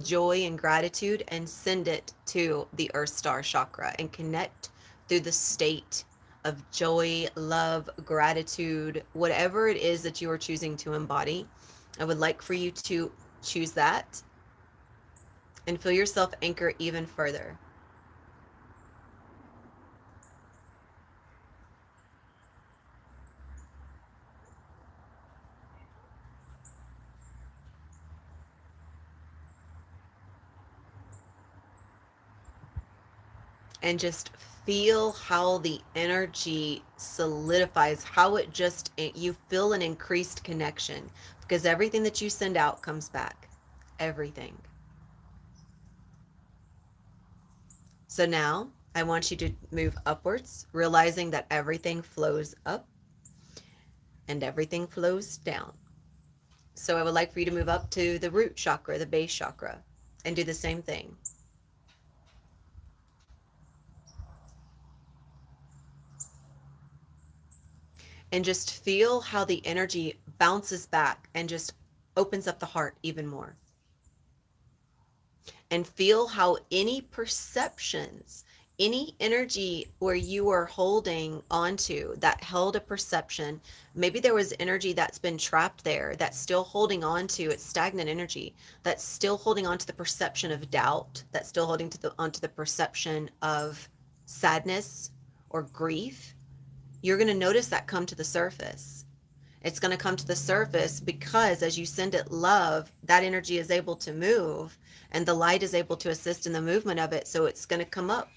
joy and gratitude and send it to the Earth Star chakra and connect through the state of joy, love, gratitude, whatever it is that you are choosing to embody. I would like for you to choose that and feel yourself anchor even further. And just feel how the energy solidifies, how it just, you feel an increased connection because everything that you send out comes back. Everything. So now I want you to move upwards, realizing that everything flows up and everything flows down. So I would like for you to move up to the root chakra, the base chakra, and do the same thing. And just feel how the energy bounces back and just opens up the heart even more. And feel how any perceptions, Any energy where you are holding onto that held a perception, maybe there was energy that's been trapped there, that's still holding on to, it's stagnant energy, that's still holding on to the perception of doubt, that's still holding to the onto the perception of sadness or grief. You're going to notice that come to the surface. It's going to come to the surface because as you send it love, that energy is able to move and the light is able to assist in the movement of it. So it's going to come up,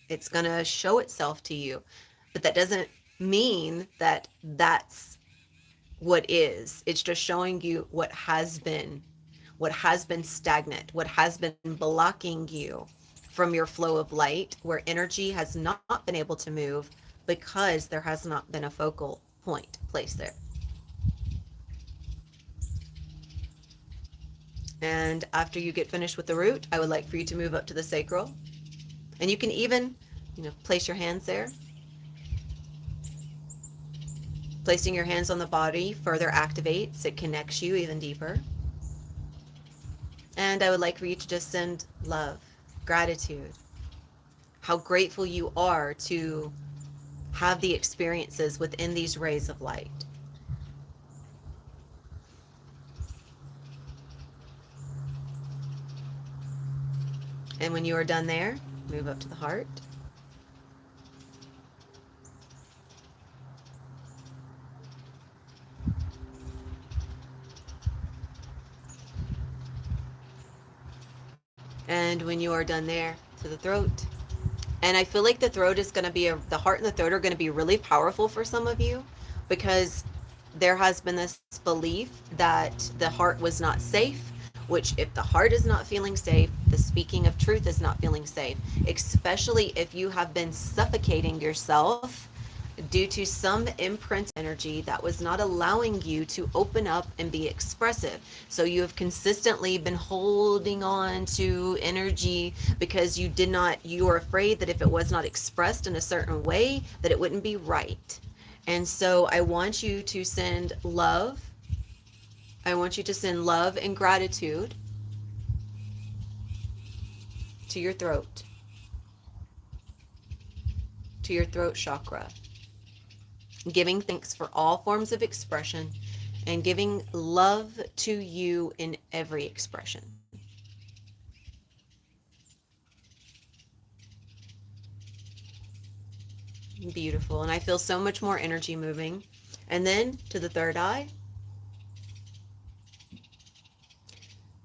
it's going to show itself to you. But that doesn't mean that that's what is. It's just showing you what has been stagnant, what has been blocking you from your flow of light, where energy has not been able to move because there has not been a focal point placed there. And after you get finished with the root, I would like for you to move up to the sacral. And you can even, place your hands there. Placing your hands on the body further activates, it connects you even deeper. And I would like for you to just send love, gratitude, how grateful you are to have the experiences within these rays of light. And when you are done there, move up to the heart. And when you are done there, to the throat. And I feel like the throat is going to be, the heart and the throat are going to be really powerful for some of you because there has been this belief that the heart was not safe, which if the heart is not feeling safe, the speaking of truth is not feeling safe, especially if you have been suffocating yourself due to some imprint energy that was not allowing you to open up and be expressive. So you have consistently been holding on to energy because you were afraid that if it was not expressed in a certain way, that it wouldn't be right. And so I want you to send love. I want you to send love and gratitude to your throat chakra, giving thanks for all forms of expression and giving love to you in every expression. Beautiful. And I feel so much more energy moving. And then to the third eye,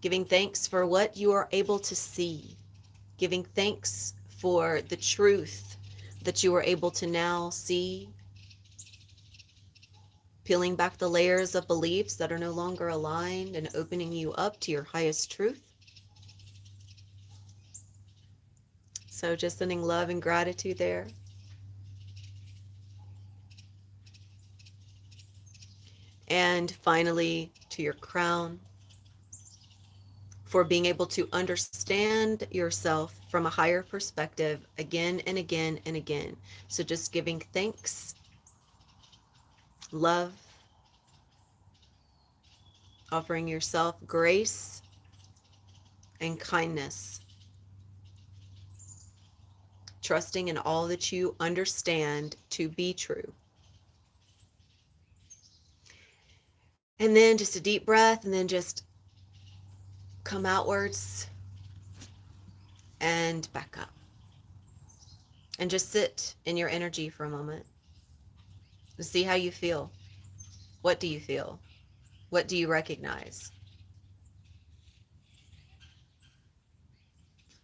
giving thanks for what you are able to see, giving thanks for the truth that you are able to now see, peeling back the layers of beliefs that are no longer aligned and opening you up to your highest truth. So just sending love and gratitude there. And finally, to your crown, for being able to understand yourself from a higher perspective again and again and again. So just giving thanks, love, offering yourself grace and kindness, trusting in all that you understand to be true. And then just a deep breath, and then just come outwards and back up. And just sit in your energy for a moment. See how you feel. What do you feel? What do you recognize?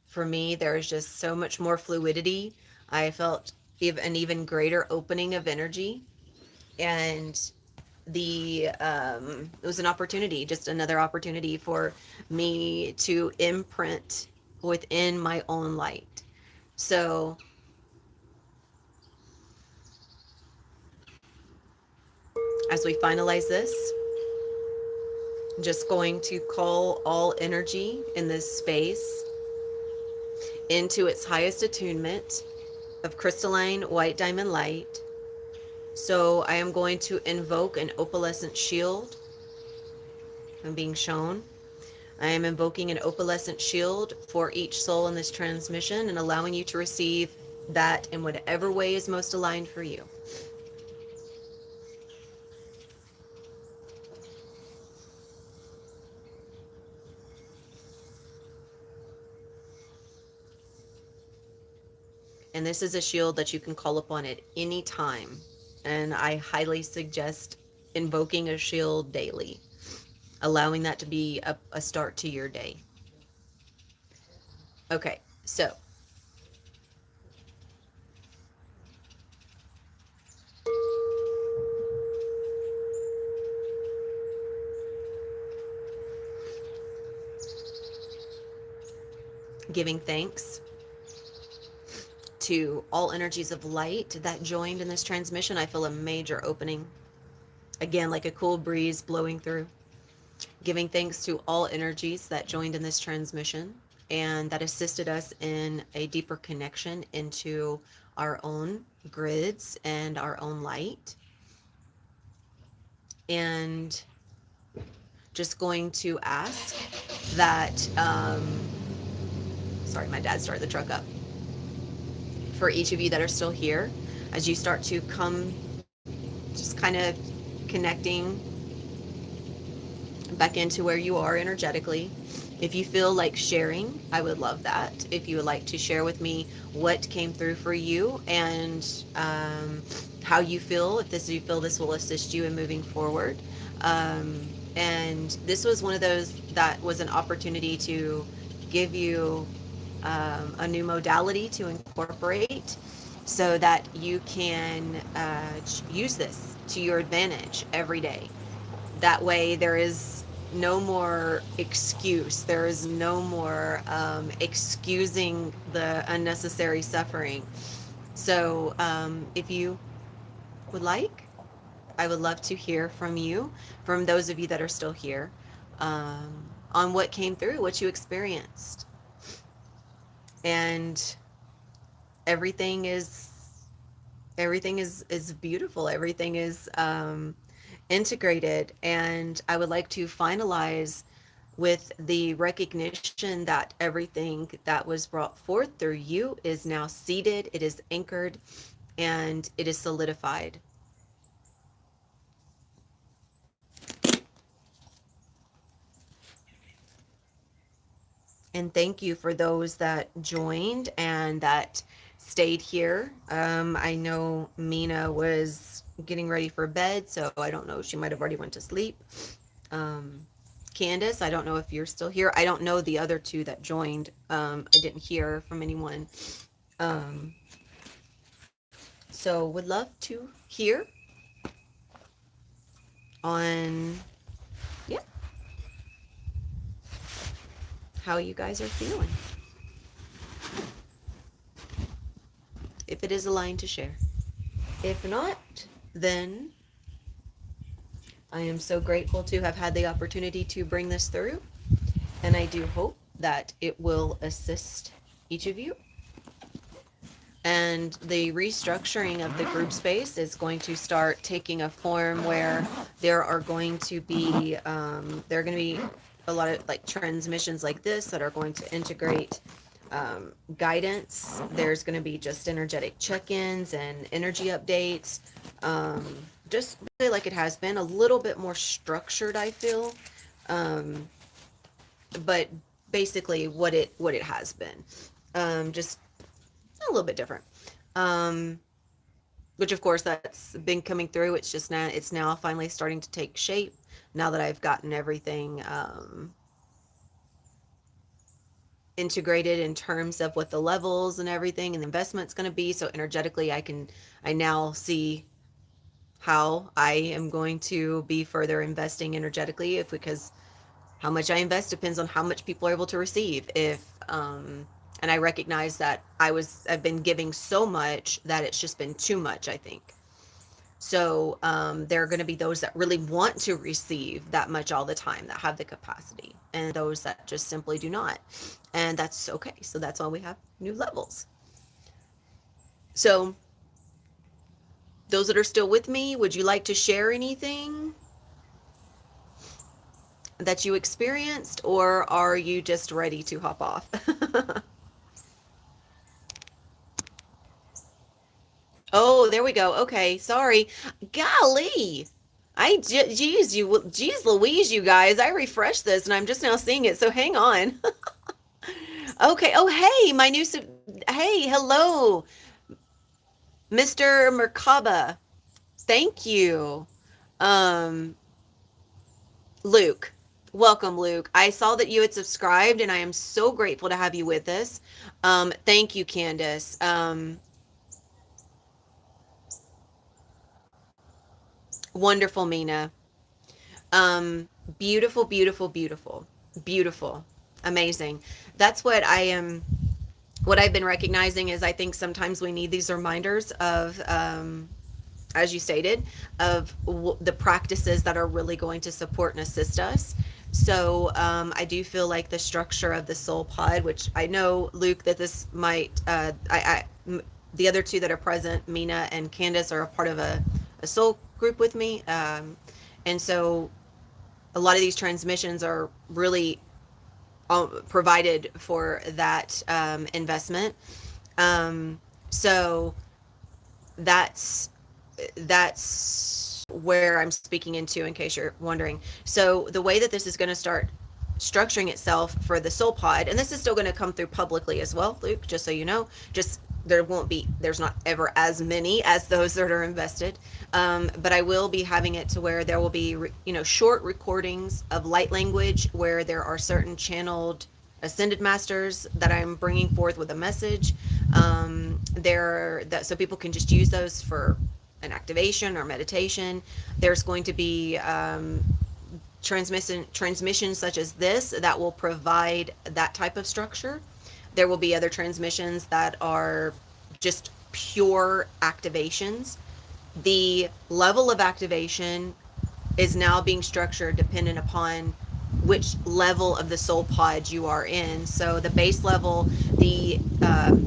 For me, there is just so much more fluidity. I felt an even greater opening of energy. And it was an opportunity, just another opportunity for me to imprint within my own light. So as we finalize this, I'm just going to call all energy in this space into its highest attunement of crystalline white diamond light. So I am going to invoke an opalescent shield. I'm being shown. I am invoking an opalescent shield for each soul in this transmission and allowing you to receive that in whatever way is most aligned for you. And this is a shield that you can call upon at any time. And I highly suggest invoking a shield daily, allowing that to be a start to your day. Okay, so giving thanks to all energies of light that joined in this transmission. I feel a major opening. Again, like a cool breeze blowing through. Giving thanks to all energies that joined in this transmission and that assisted us in a deeper connection into our own grids and our own light. And just going to ask that, sorry, my dad started the truck up. For each of you that are still here, as you start to come, just kind of connecting back into where you are energetically. If you feel like sharing, I would love that. If you would like to share with me what came through for you and how you feel, if you feel this will assist you in moving forward. And this was one of those that was an opportunity to give you a new modality to incorporate so that you can use this to your advantage every day. That way there is no more excuse. There is no more excusing the unnecessary suffering. So if you would like, I would love to hear from you, from those of you that are still here, on what came through, what you experienced. And everything is beautiful. Everything is integrated. And I would like to finalize with the recognition that everything that was brought forth through you is now seated, it is anchored, and it is solidified. And thank you for those that joined and that stayed here. I know Mina was getting ready for bed, so I don't know, she might have already went to sleep. Candace, I don't know if you're still here. I don't know the other two that joined. I didn't hear from anyone. So would love to hear on, yeah, how you guys are feeling. If it is aligned to share. If not, then I am so grateful to have had the opportunity to bring this through. And I do hope that it will assist each of you. And the restructuring of the group space is going to start taking a form where there are going to be a lot of like transmissions like this that are going to integrate guidance. There's going to be just energetic check-ins and energy updates, just really like it has been, a little bit more structured, I feel, but basically what it has been, just a little bit different, which of course that's been coming through. It's now finally starting to take shape now that I've gotten everything integrated in terms of what the levels and everything and the investment's going to be. So energetically I now see how I am going to be further investing energetically, because how much I invest depends on how much people are able to receive. And I recognize that I've been giving so much that it's just been too much, I think. So there are going to be those that really want to receive that much all the time, that have the capacity, and those that just simply do not. And that's okay. So that's why we have new levels. So those that are still with me, would you like to share anything that you experienced, or are you just ready to hop off? Oh, there we go. Okay, sorry. Golly. Geez, Louise, you guys. I refreshed this and I'm just now seeing it. So hang on. Okay. Oh, hey, hey, hello, Mr. Merkaba. Thank you. Um, Luke. Welcome, Luke. I saw that you had subscribed and I am so grateful to have you with us. Thank you, Candace. Wonderful, Mina. Beautiful, beautiful, beautiful, beautiful, amazing. That's what I am. What I've been recognizing is I think sometimes we need these reminders of, as you stated, of the practices that are really going to support and assist us. So I do feel like the structure of the soul pod, which I know, Luke, that this might, the other two that are present, Mina and Candace, are a part of a soul group with me. And so a lot of these transmissions are really provided for that investment. So that's where I'm speaking into, in case you're wondering. So the way that this is going to start structuring itself for the soul pod, and this is still going to come through publicly as well, Luke, just so you know, just there's not ever as many as those that are invested. But I will be having it to where there will be, short recordings of light language where there are certain channeled ascended masters that I'm bringing forth with a message. So people can just use those for an activation or meditation. There's going to be transmissions such as this that will provide that type of structure. There will be other transmissions that are just pure activations. The level of activation is now being structured dependent upon which level of the soul pod you are in. So the base level, the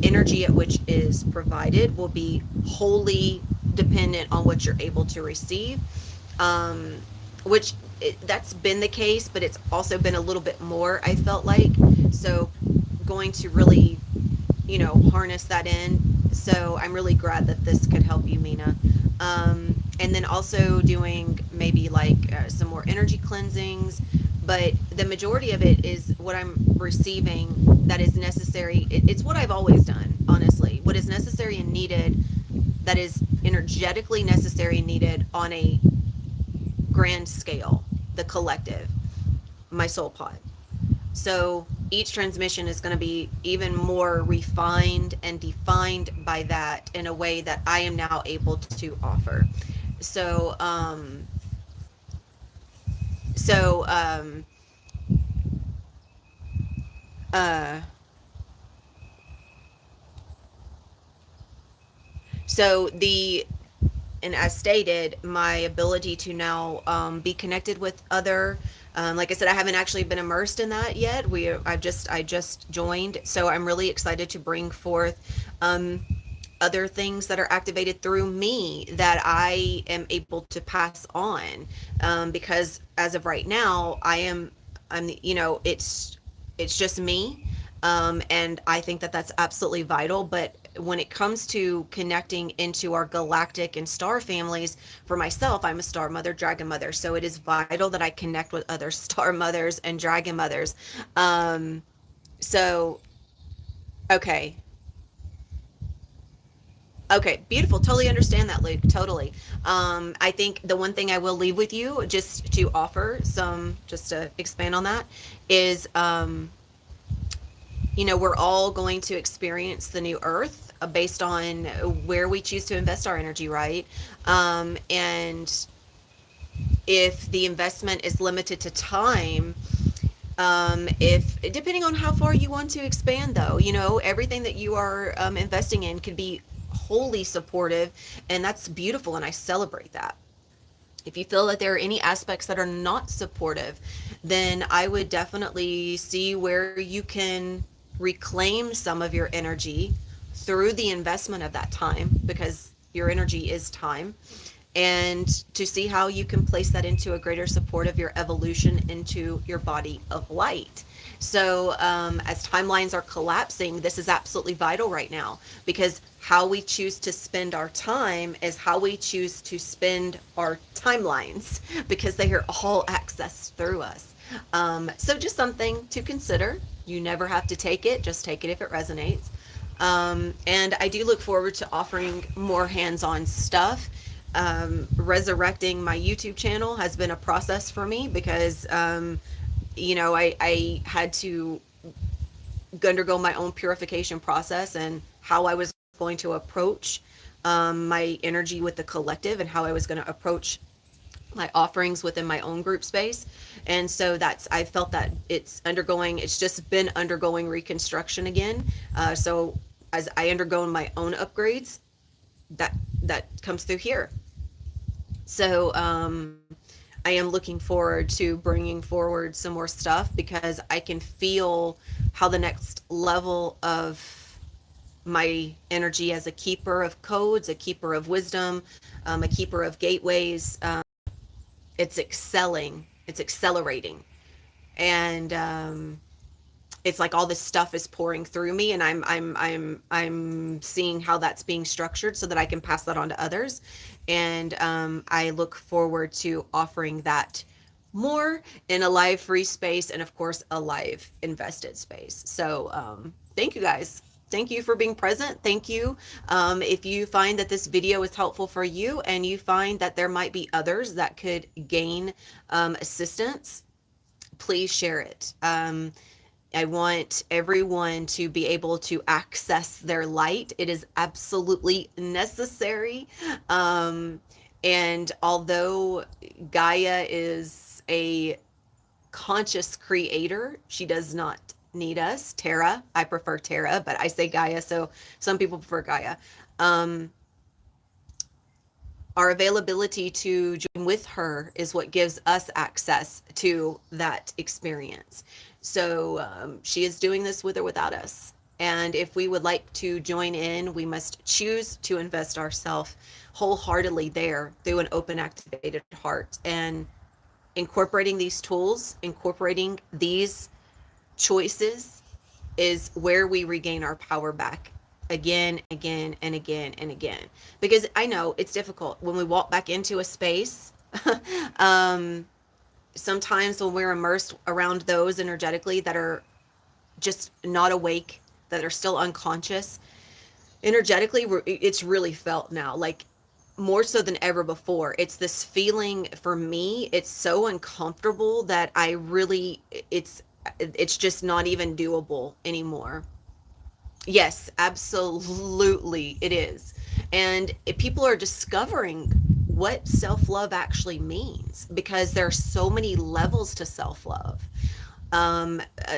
energy at which is provided will be wholly dependent on what you're able to receive, which that's been the case, but it's also been a little bit more, I felt like. So going to really, harness that in. So I'm really glad that this could help you, Mina. And then also doing maybe like some more energy cleansings, but the majority of it is what I'm receiving that is necessary. It's what I've always done, honestly. What is necessary and needed, that is energetically necessary and needed on a grand scale, the collective, my soul pod. So each transmission is going to be even more refined and defined by that in a way that I am now able to offer. So, so, uh, so the and as stated, my ability to now be connected with other, like I said, I haven't actually been immersed in that yet. I just joined, so I'm really excited to bring forth other things that are activated through me that I am able to pass on, because as of right now, it's just me. And I think that that's absolutely vital. But when it comes to connecting into our galactic and star families, for myself, I'm a star mother, dragon mother. So it is vital that I connect with other star mothers and dragon mothers. Um, so, okay. Okay, beautiful. Totally understand that, Luke. Totally. I think the one thing I will leave with you, just to offer some, just to expand on that, is we're all going to experience the new earth based on where we choose to invest our energy, right? And if the investment is limited to time, if depending on how far you want to expand, though, everything that you are investing in could be wholly supportive, and that's beautiful, and I celebrate that. If you feel that there are any aspects that are not supportive, then I would definitely see where you can reclaim some of your energy through the investment of that time, because your energy is time, and to see how you can place that into a greater support of your evolution into your body of light. So, as timelines are collapsing, this is absolutely vital right now, because how we choose to spend our time is how we choose to spend our timelines, because they are all accessed through us. So, just something to consider. You never have to take it, just take it if it resonates. And I do look forward to offering more hands on stuff. Resurrecting my YouTube channel has been a process for me, because I had to undergo my own purification process, and how I was going to approach my energy with the collective, and how I was going to approach my offerings within my own group space. And so I felt that it's just been undergoing reconstruction again. So as I undergo my own upgrades, that that comes through here. So I am looking forward to bringing forward some more stuff, because I can feel how the next level of my energy as a keeper of codes, a keeper of wisdom, a keeper of gateways, it's excelling, it's accelerating. And it's like all this stuff is pouring through me, and I'm seeing how that's being structured so that I can pass that on to others. And I look forward to offering that more in a live free space, and of course a live invested space. So thank you guys. Thank you for being present. Thank you. If you find that this video is helpful for you, and you find that there might be others that could gain assistance, please share it. I want everyone to be able to access their light. It is absolutely necessary. And although Gaia is a conscious creator, she does not need us. Terra, I prefer Terra, but I say Gaia, so some people prefer Gaia. Our availability to join with her is what gives us access to that experience. So she is doing this with or without us. And if we would like to join in, we must choose to invest ourselves wholeheartedly there through an open, activated heart. And incorporating these tools, incorporating these choices, is where we regain our power back again, again, and again, and again. Because I know it's difficult when we walk back into a space. um, Sometimes when we're immersed around those energetically that are just not awake, that are still unconscious, energetically, it's really felt now, like more so than ever before. It's this feeling for me, it's so uncomfortable that I really, it's just not even doable anymore. Yes, absolutely, it is. And if people are discovering what self love actually means, because there are so many levels to self love.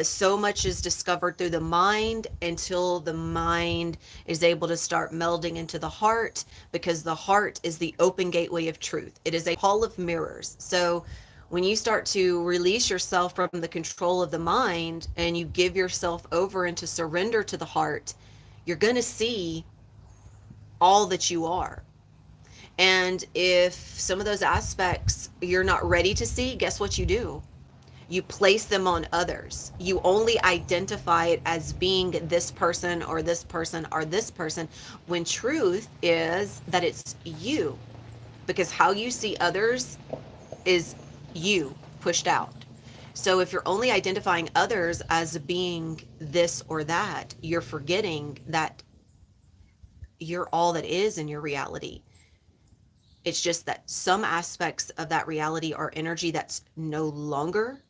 So much is discovered through the mind, until the mind is able to start melding into the heart, because the heart is the open gateway of truth. It is a hall of mirrors. So when you start to release yourself from the control of the mind, and you give yourself over into surrender to the heart, you're going to see all that you are. And if some of those aspects you're not ready to see, guess what you do? You place them on others. You only identify it as being this person or this person or this person, when truth is that it's you. Because how you see others is you pushed out. So if you're only identifying others as being this or that, you're forgetting that you're all that is in your reality. It's just that some aspects of that reality are energy that's no longer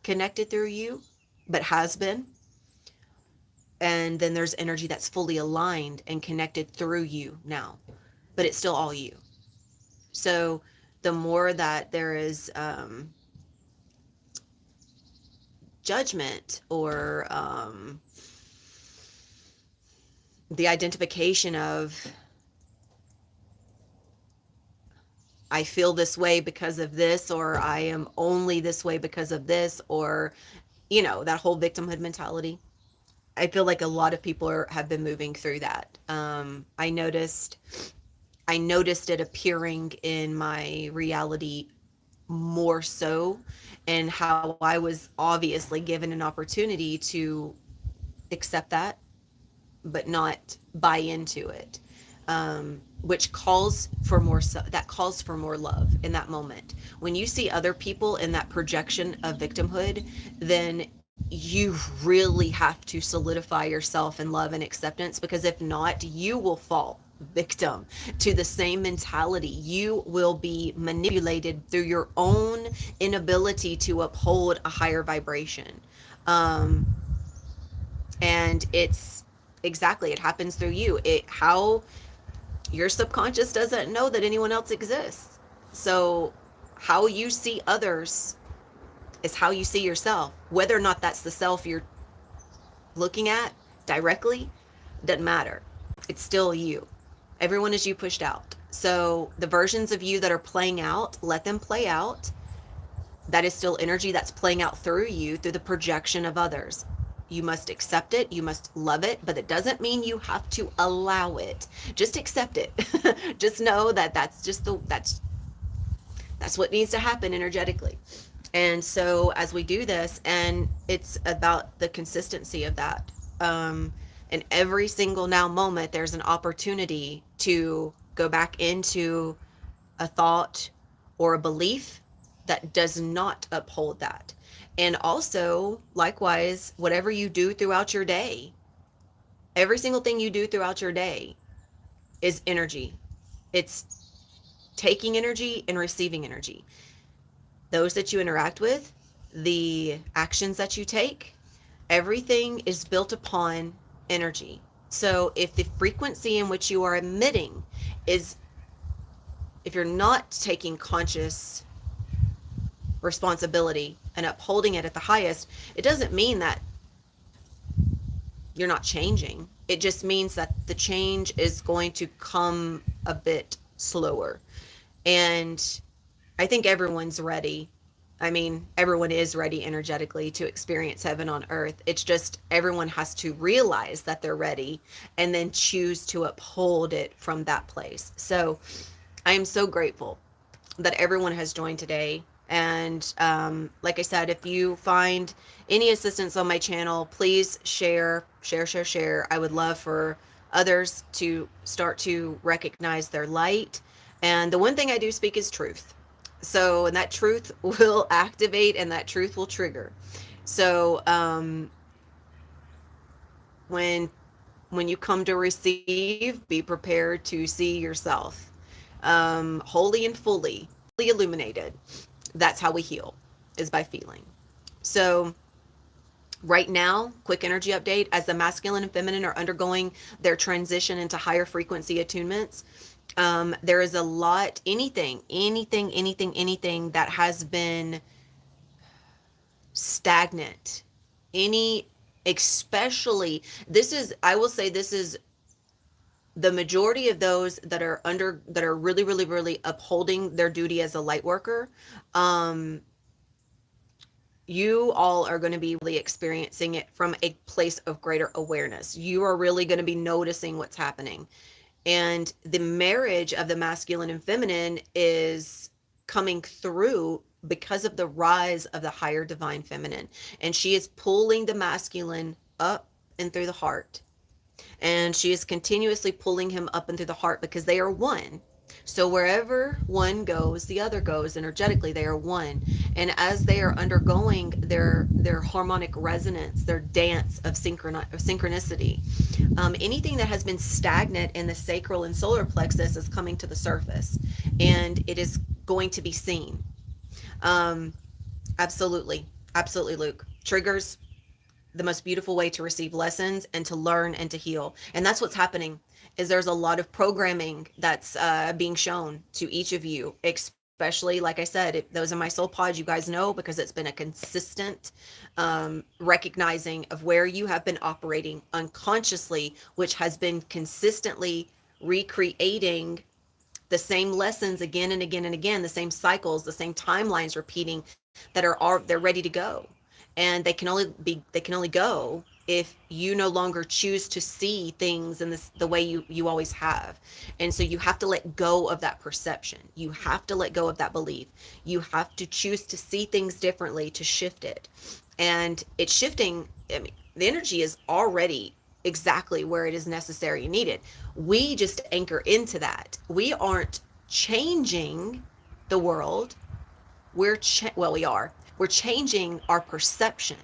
connected through you, but has been. And then there's energy that's fully aligned and connected through you now, but it's still all you. So the more that there is judgment, or the identification of, I feel this way because of this, or I am only this way because of this, or, that whole victimhood mentality. I feel like a lot of people have been moving through that. I noticed it appearing in my reality more so, and how I was obviously given an opportunity to accept that but not buy into it, which calls for more, that calls for more love in that moment. When you see other people in that projection of victimhood, then you really have to solidify yourself in love and acceptance, because if not, you will fall victim to the same mentality. You will be manipulated through your own inability to uphold a higher vibration. um, and it's exactly, it happens through you. It how your subconscious doesn't know that anyone else exists. So how you see others is how you see yourself. Whether or not that's the self you're looking at directly doesn't matter. It's still you. Everyone is you pushed out. So the versions of you that are playing out, let them play out. That is still energy that's playing out through you, through the projection of others. You must accept it, you must love it, but it doesn't mean you have to allow it. Just accept it. Just know that that's what needs to happen energetically. And so as we do this, and it's about the consistency of that, in every single now moment there's an opportunity to go back into a thought or a belief that does not uphold that. And also, likewise, whatever you do throughout your day, every single thing you do throughout your day is energy. It's taking energy and receiving energy. Those that you interact with, the actions that you take, everything is built upon energy. So if the frequency in which you are emitting is, if you're not taking conscious responsibility and upholding it at the highest, it doesn't mean that you're not changing. It just means that the change is going to come a bit slower. And I think everyone's ready. I mean, everyone is ready energetically to experience heaven on earth. It's just everyone has to realize that they're ready and then choose to uphold it from that place. So I am so grateful that everyone has joined today. And like I said, if you find any assistance on my channel, please share. I would love for others to start to recognize their light. And the one thing I do speak is truth. So, and that truth will activate and that truth will trigger. So, when you come to receive, be prepared to see yourself wholly and fully illuminated. That's how we heal, is by feeling. So right now, quick energy update, as the masculine and feminine are undergoing their transition into higher frequency attunements, there is a lot, anything that has been stagnant, especially, this is, I will say, this is the majority of those that are really upholding their duty as a light worker. You all are going to be really experiencing it from a place of greater awareness. You are really going to be noticing what's happening. And the marriage of the masculine and feminine is coming through because of the rise of the higher divine feminine. And she is pulling the masculine up and through the heart. And she is continuously pulling him up and through the heart, because they are one. So wherever one goes, the other goes. Energetically, they are one. And as they are undergoing their harmonic resonance, their dance of synchronicity, anything that has been stagnant in the sacral and solar plexus is coming to the surface, and it is going to be seen. Absolutely, Luke. Triggers, the most beautiful way to receive lessons and to learn and to heal. And that's what's happening, is there's a lot of programming that's being shown to each of you, especially, like I said, those in my soul pod, you guys know, because it's been a consistent recognizing of where you have been operating unconsciously, which has been consistently recreating the same lessons again and again and again, the same cycles, the same timelines repeating, that they're ready to go. And they can only go if you no longer choose to see things in the way you always have. And so you have to let go of that perception. You have to let go of that belief. You have to choose to see things differently, to shift it. And it's shifting. I mean, the energy is already exactly where it is necessary and needed. We just anchor into that. We aren't changing the world. Well, we are. We're changing our perception.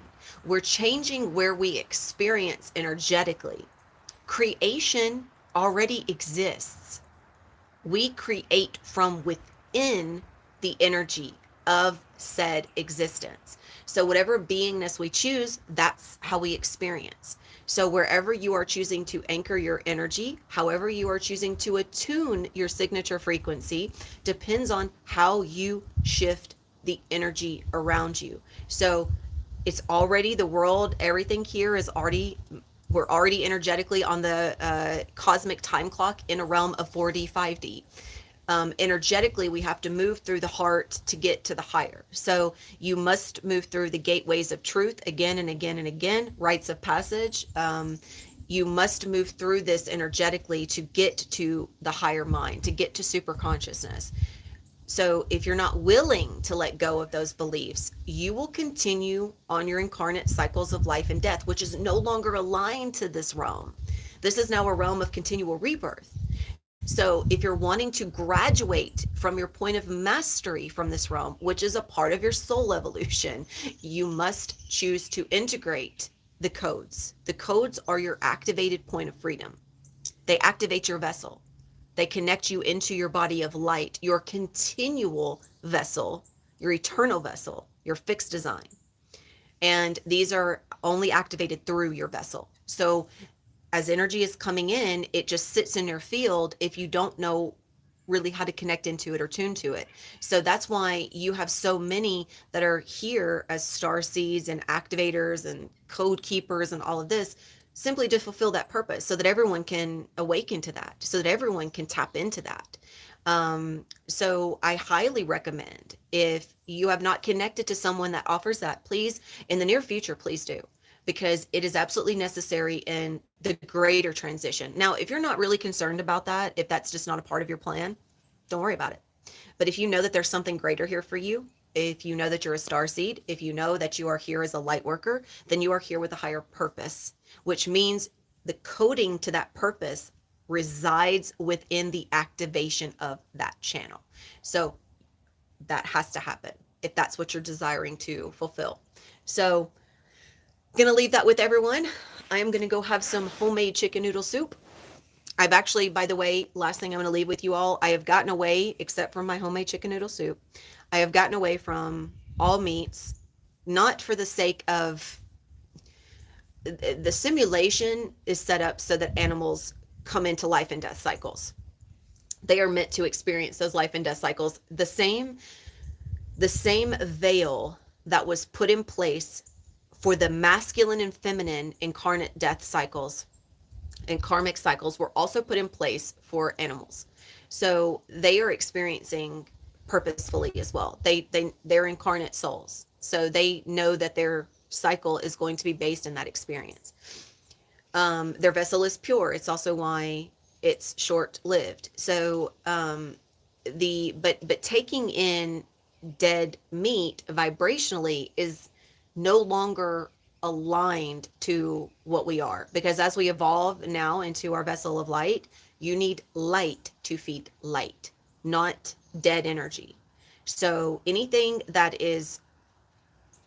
We're changing where we experience energetically. Creation already exists. We create from within the energy of said existence. So, whatever beingness we choose, that's how we experience. So, wherever you are choosing to anchor your energy, however you are choosing to attune your signature frequency, depends on how you shift the energy around you. So, it's already the world, everything here is already, we're already energetically on the cosmic time clock in a realm of 4D, 5D. Energetically, we have to move through the heart to get to the higher. So you must move through the gateways of truth again and again and again, rites of passage. You must move through this energetically to get to the higher mind, to get to super consciousness. So if you're not willing to let go of those beliefs, you will continue on your incarnate cycles of life and death, which is no longer aligned to this realm. This is now a realm of continual rebirth. So if you're wanting to graduate from your point of mastery from this realm, which is a part of your soul evolution, you must choose to integrate the codes. The codes are your activated point of freedom. They activate your vessel. They connect you into your body of light, your continual vessel, your eternal vessel, your fixed design. And these are only activated through your vessel. So as energy is coming in, it just sits in your field if you don't know really how to connect into it or tune to it. So that's why you have so many that are here as star seeds and activators and code keepers and all of this, simply to fulfill that purpose, so that everyone can awaken to that, so that everyone can tap into that. So I highly recommend, if you have not connected to someone that offers that, please, in the near future, please do, because it is absolutely necessary in the greater transition. Now, if you're not really concerned about that, if that's just not a part of your plan, don't worry about it. But if you know that there's something greater here for you, if you know that you're a star seed, if you know that you are here as a light worker, then you are here with a higher purpose, which means the coding to that purpose resides within the activation of that channel. So that has to happen if that's what you're desiring to fulfill. So I'm going to leave that with everyone. I am going to go have some homemade chicken noodle soup. I've actually, by the way, last thing I'm going to leave with you all, I have gotten away, except for my homemade chicken noodle soup, I have gotten away from all meats, not for the sake of, the simulation is set up so that animals come into life and death cycles. They are meant to experience those life and death cycles. The same veil that was put in place for the masculine and feminine incarnate death cycles and karmic cycles were also put in place for animals. So they are experiencing purposefully as well. They're incarnate souls. So they know that their cycle is going to be based in that experience. Their vessel is pure. It's also why it's short-lived. So but taking in dead meat vibrationally is no longer aligned to what we are, because as we evolve now into our vessel of light, you need light to feed light, not dead energy. So anything that is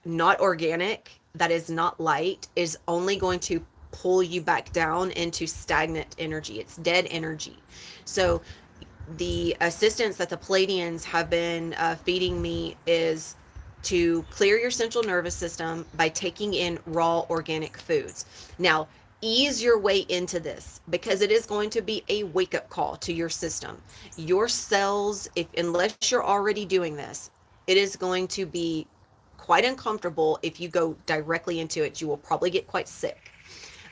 not organic, that is not light, is only going to pull you back down into stagnant energy. It's dead energy. So the assistance that the Palladians have been feeding me is to clear your central nervous system by taking in raw organic foods. Now, ease your way into this, because it is going to be a wake-up call to your system. Your cells, unless you're already doing this, it is going to be quite uncomfortable if you go directly into it. You will probably get quite sick.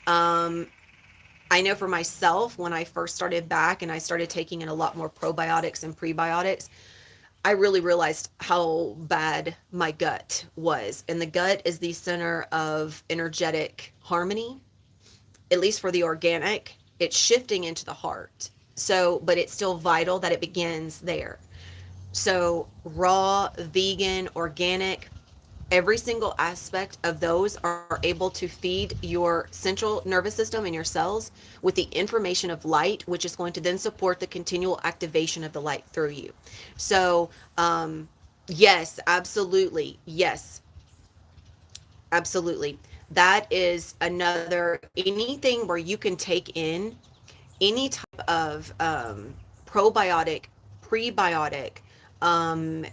I know for myself, when I first started back and I started taking in a lot more probiotics and prebiotics, I really realized how bad my gut was. And the gut is the center of energetic harmony, at least for the organic. It's shifting into the heart. So, but it's still vital that it begins there. So, raw, vegan, organic, every single aspect of those are able to feed your central nervous system and your cells with the information of light, which is going to then support the continual activation of the light through you. So, yes, absolutely. Yes, absolutely. That is another, anything where you can take in any type of probiotic, prebiotic, um,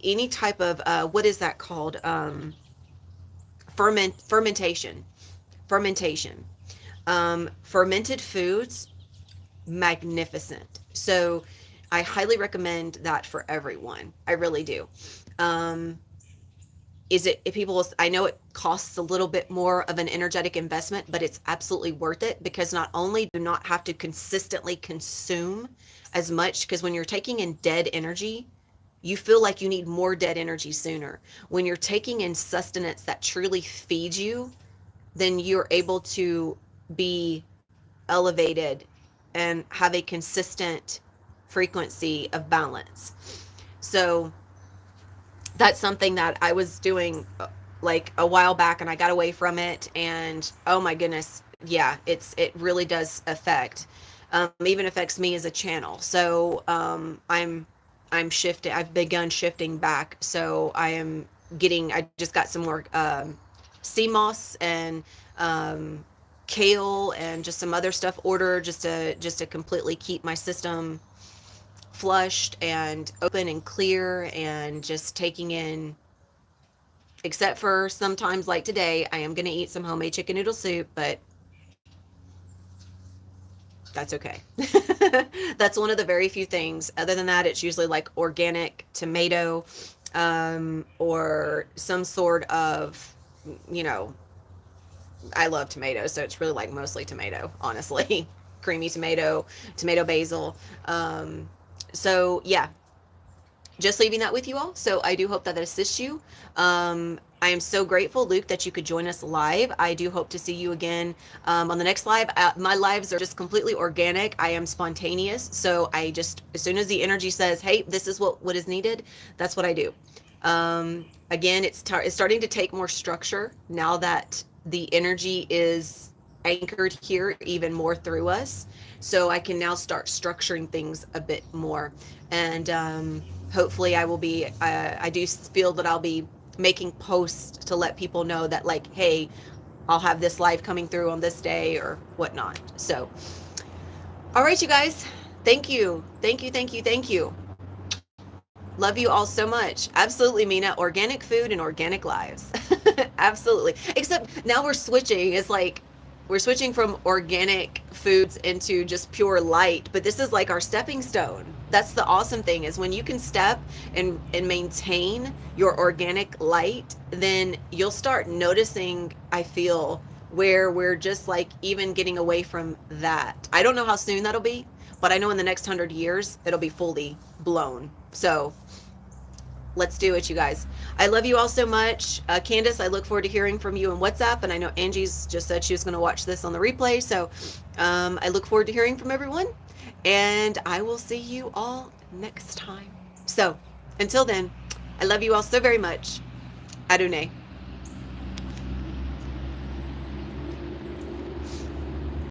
any type of what is that called? Fermentation. Fermentation. Fermented foods, magnificent. So I highly recommend that for everyone. I really do. Um, is it, if people, I know it costs a little bit more of an energetic investment, but it's absolutely worth it, because not only do not have to consistently consume as much, because when you're taking in dead energy, you feel like you need more dead energy sooner. When you're taking in sustenance that truly feeds you, then you're able to be elevated and have a consistent frequency of balance. So that's something that I was doing like a while back, and I got away from it, and oh my goodness, yeah, it really does affect, even affects me as a channel. So I'm shifting, I've begun shifting back. So I just got some more sea moss and kale and just some other stuff ordered, just to completely keep my system flushed and open and clear, and just taking in, except for sometimes like today, I am going to eat some homemade chicken noodle soup, but that's okay. That's one of the very few things. Other than that, it's usually like organic tomato, or some sort of, you know, I love tomatoes, so it's really like mostly tomato, honestly. Creamy tomato, tomato basil. So yeah, just leaving that with you all. So I do hope that assists you. I am so grateful, Luke, that you could join us live. I do hope to see you again on the next live. My lives are just completely organic. I am spontaneous. So I just, as soon as the energy says, hey, this is what is needed, that's what I do. Again, it's starting to take more structure now that the energy is anchored here even more through us. So I can now start structuring things a bit more. And hopefully I do feel that I'll be making posts to let people know that, like, hey, I'll have this live coming through on this day or whatnot. So, all right, you guys, thank you. Thank you, thank you, thank you. Love you all so much. Absolutely, Mina. Organic food and organic lives. Absolutely. Except now we're switching. It's like we're switching from organic foods into just pure light, but this is like our stepping stone. That's the awesome thing, is when you can step and maintain your organic light, then you'll start noticing, I feel, where we're just like even getting away from that. I don't know how soon that'll be, but I know in the next 100 years it'll be fully blown. So let's do it, you guys. I love you all so much. Candace, I look forward to hearing from you on WhatsApp. And I know Angie's just said she was going to watch this on the replay. So I look forward to hearing from everyone. And I will see you all next time. So until then, I love you all so very much. Adonai.